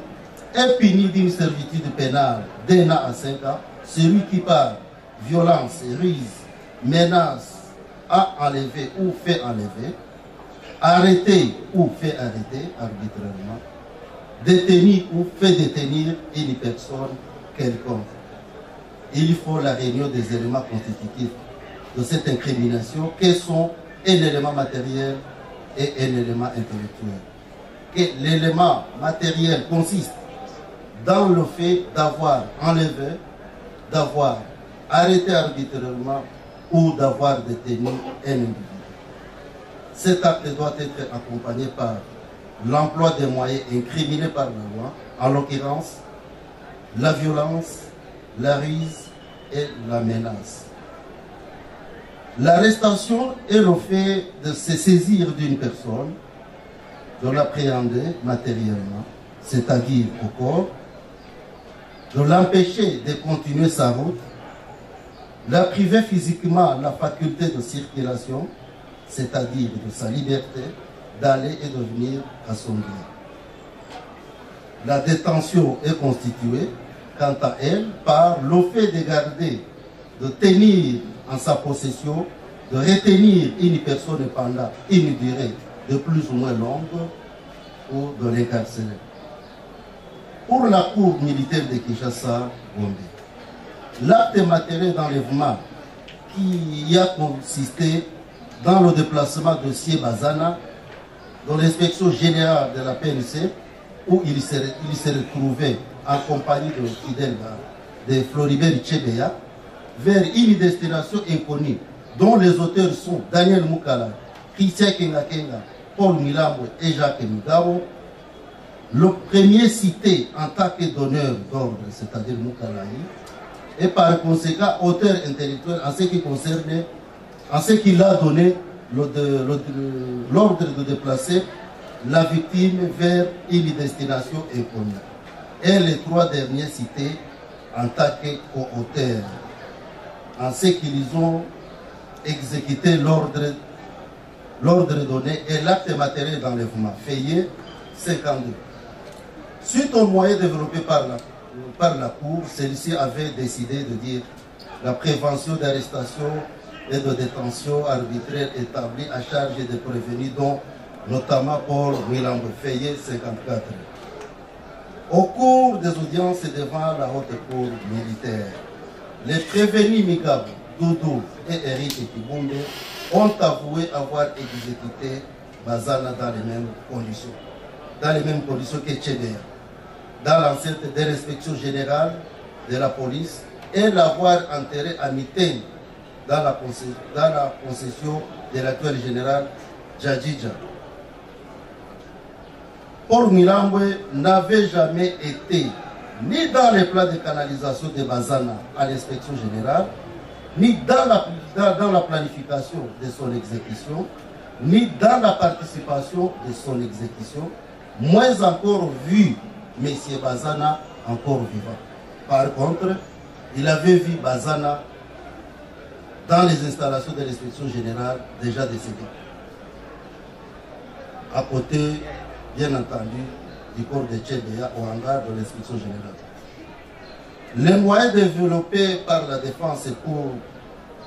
est puni d'une servitude pénale d'1 an à 5 ans celui qui par violence, ruse, menace, a enlevé ou fait enlever, arrêté ou fait arrêter arbitrairement, détenir ou fait détenir une personne quelconque. Il faut la réunion des éléments constitutifs de cette incrimination qui sont un élément matériel et un élément intellectuel. Que l'élément matériel consiste dans le fait d'avoir enlevé, d'avoir arrêté arbitrairement ou d'avoir détenu un individu. Cet acte doit être accompagné par l'emploi des moyens incriminés par la loi, en l'occurrence la violence, la ruse et la menace. L'arrestation est le fait de se saisir d'une personne, de l'appréhender matériellement, c'est-à-dire au corps, de l'empêcher de continuer sa route, la priver physiquement la faculté de circulation, c'est-à-dire de sa liberté d'aller et de venir à son bien. La détention est constituée, quant à elle, par le fait de garder, de tenir en sa possession, de retenir une personne pendant une durée de plus ou moins longue ou de l'incarcérer. Pour la cour militaire de Kinshasa, Gombe, l'acte matériel d'enlèvement qui a consisté dans le déplacement de Sié Bazana dans l'inspection générale de la PNC où il s'est retrouvé en compagnie de Fidel de Floribert Tchébéa vers une destination inconnue dont les auteurs sont Daniel Moukala, Christian Kenga, Paul Milambo et Jacques Mugabo. Le premier cité en tant que donneur d'ordre, c'est-à-dire Moukala, et par conséquent auteur intellectuel en ce qui concerne, en ce qu'il a donné l'ordre de déplacer la victime vers une destination inconnue. Et les trois derniers cités en tant que co-auteurs, en ce qu'ils ont exécuté l'ordre donné et l'acte matériel d'enlèvement, Fayet 52. Suite aux moyens développés par la Cour, celle-ci avait décidé de dire la prévention d'arrestation et de détention arbitraire établie à charge des prévenus, dont notamment Paul Milambo, Fayet 54. Au cours des audiences devant la haute cour militaire, les prévenus Migabo, Doudou et Eric Kibumbe ont avoué avoir exécuté Bazana dans les mêmes conditions que Tchébéa, dans l'enceinte de l'inspection générale de la police et l'avoir enterré à Mitaine dans la concession de l'actuel général Djadjidja. Paul Milambo n'avait jamais été ni dans les plans de canalisation de Bazana à l'inspection générale, ni dans la planification de son exécution, ni dans la participation de son exécution, moins encore vu M. Bazana encore vivant. Par contre, il avait vu Bazana dans les installations de l'inspection générale déjà décédé. À côté, bien entendu, du corps de Tchébéa au hangar de l'inspection générale. Les moyens développés par la défense pour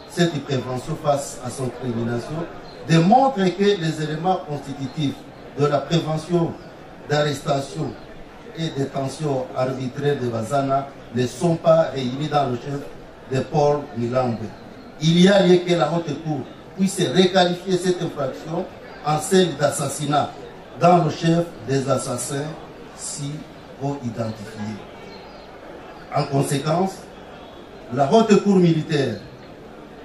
cette prévention face à son criminalisation démontrent que les éléments constitutifs de la prévention d'arrestation et détention arbitraire de Bazana ne sont pas réunis dans le chef de Paul Milambo. Il y a lieu que la haute cour puisse requalifier cette infraction en celle d'assassinat dans le chef des assassins si identifiés. En conséquence, La haute cour militaire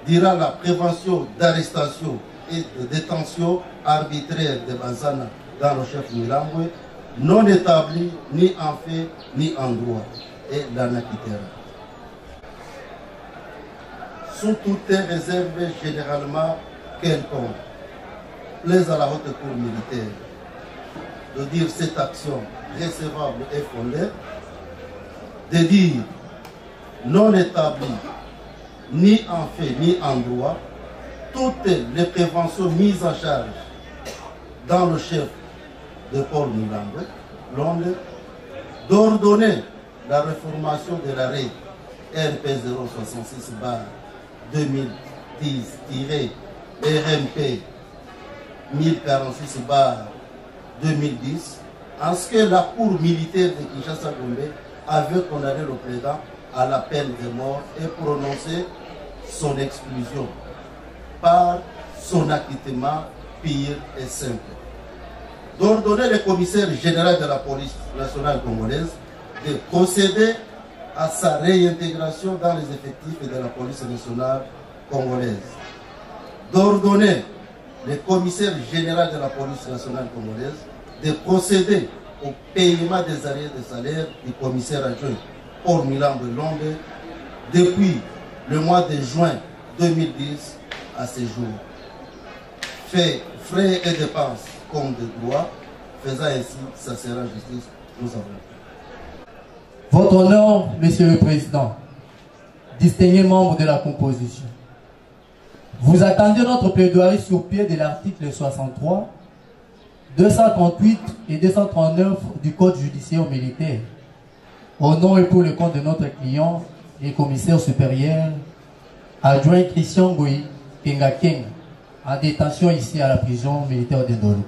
dira la prévention d'arrestation et de détention arbitraire de Bazana dans le chef Milambwe, non établi ni en fait ni en droit, et l'anaquitera. Sous toutes les réserves généralement quelconques, plaise à la haute cour militaire de dire cette action recevable et fondée, de dire non établie ni en fait ni en droit, toutes les préventions mises en charge dans le chef de Paul Milambwe, Londres, d'ordonner la réformation de l'arrêt RP 066-2010-RMP 1046-2010, en ce que la cour militaire de Kinshasa-Gombe avait condamné le président à la peine de mort et prononcé son exclusion par son acquittement pire et simple. D'ordonner le commissaire général de la police nationale congolaise de procéder à sa réintégration dans les effectifs de la police nationale congolaise. D'ordonner le commissaire général de la police nationale congolaise de procéder au paiement des arriérés de salaire du commissaire adjoint Paul Milambwe Lombe depuis le mois de juin 2010 à ce jour. Fait frais et dépenses comme de droit, faisant ainsi, ça sera justice, nous avons. Votre honneur, Monsieur le Président, distingués membres de la composition, vous attendez notre plaidoirie sur pied de l'article 63, 238 et 239 du Code judiciaire militaire, au nom et pour le compte de notre client et commissaire supérieur, adjoint Christian Goyi Kenga Kenga, en détention ici à la prison militaire de Ndolo.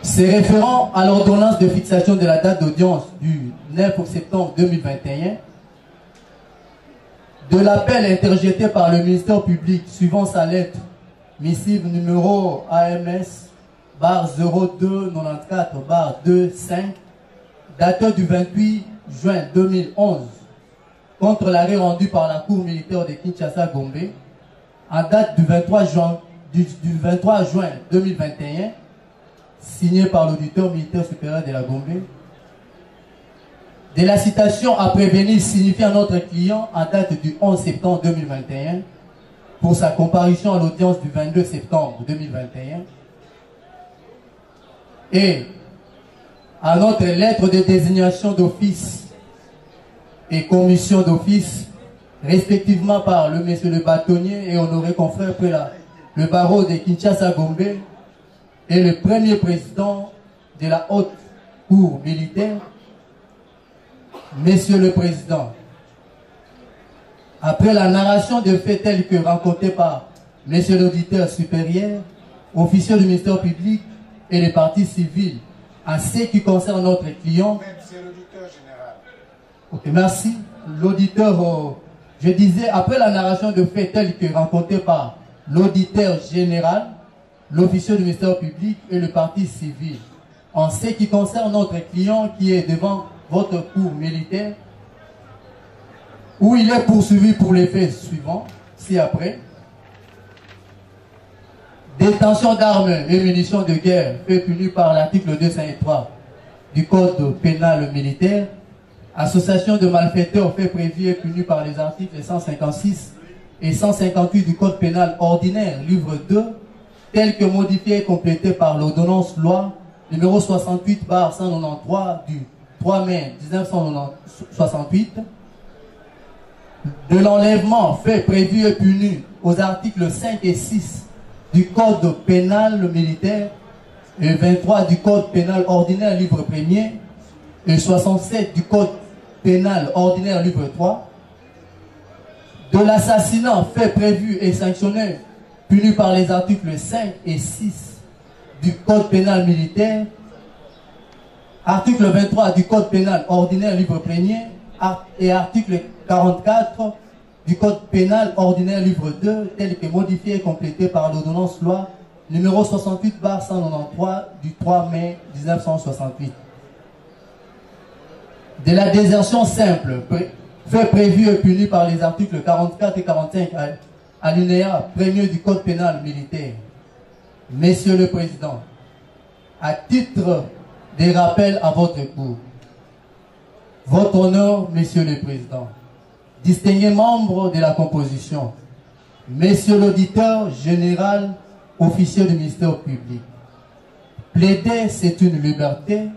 C'est référent à l'ordonnance de fixation de la date d'audience du 9 septembre 2021, de l'appel interjeté par le ministère public suivant sa lettre missive numéro AMS/0294/25, daté du 28 juin 2011, contre l'arrêt rendu par la Cour militaire de Kinshasa-Gombe, en date du 23 juin 2021, signé par l'auditeur militaire supérieur de la Gombe, de la citation à prévenir signifiée à notre client en date du 11 septembre 2021 pour sa comparution à l'audience du 22 septembre 2021 et à notre lettre de désignation d'office et commission d'office respectivement par le monsieur le bâtonnier et honoré confrère le barreau de Kinshasa-Gombe et le premier président de la haute cour militaire. Monsieur le Président, après la narration de faits tels que rencontrés par Monsieur l'auditeur supérieur, officier du ministère public et les parties civiles, en ce qui concerne notre client. C'est l'auditeur général. Ok, merci. L'auditeur, je disais, après la narration de faits tels que rencontrés par l'auditeur général, l'officier du ministère public et le parti civil, en ce qui concerne notre client qui est devant votre cour militaire, où il est poursuivi pour les faits suivants, ci-après: détention d'armes et munitions de guerre, fait puni par l'article 203 du Code pénal militaire, association de malfaiteurs, fait prévu et puni par les articles 156 et 158 du Code pénal ordinaire, livre 2, tel que modifié et complété par l'ordonnance loi numéro 68/193 du 3 mai 1968, de l'enlèvement fait prévu et puni aux articles 5 et 6 du Code pénal militaire et 23 du Code pénal ordinaire livre 1er et 67 du Code pénal ordinaire livre 3, de l'assassinat fait prévu et sanctionné puni par les articles 5 et 6 du Code pénal militaire, article 23 du Code pénal ordinaire livre 1er et article 44 du Code pénal ordinaire livre 2, tel que modifié et complété par l'ordonnance loi numéro 68/193 du 3 mai 1968. De la désertion simple fait prévu et puni par les articles 44 et 45 alinéa 1er du Code pénal militaire. Monsieur le Président, à titre de rappel à votre cour, votre honneur, Monsieur le Président, distingués membres de la composition, Monsieur l'auditeur général, officier du ministère public, plaider c'est une liberté,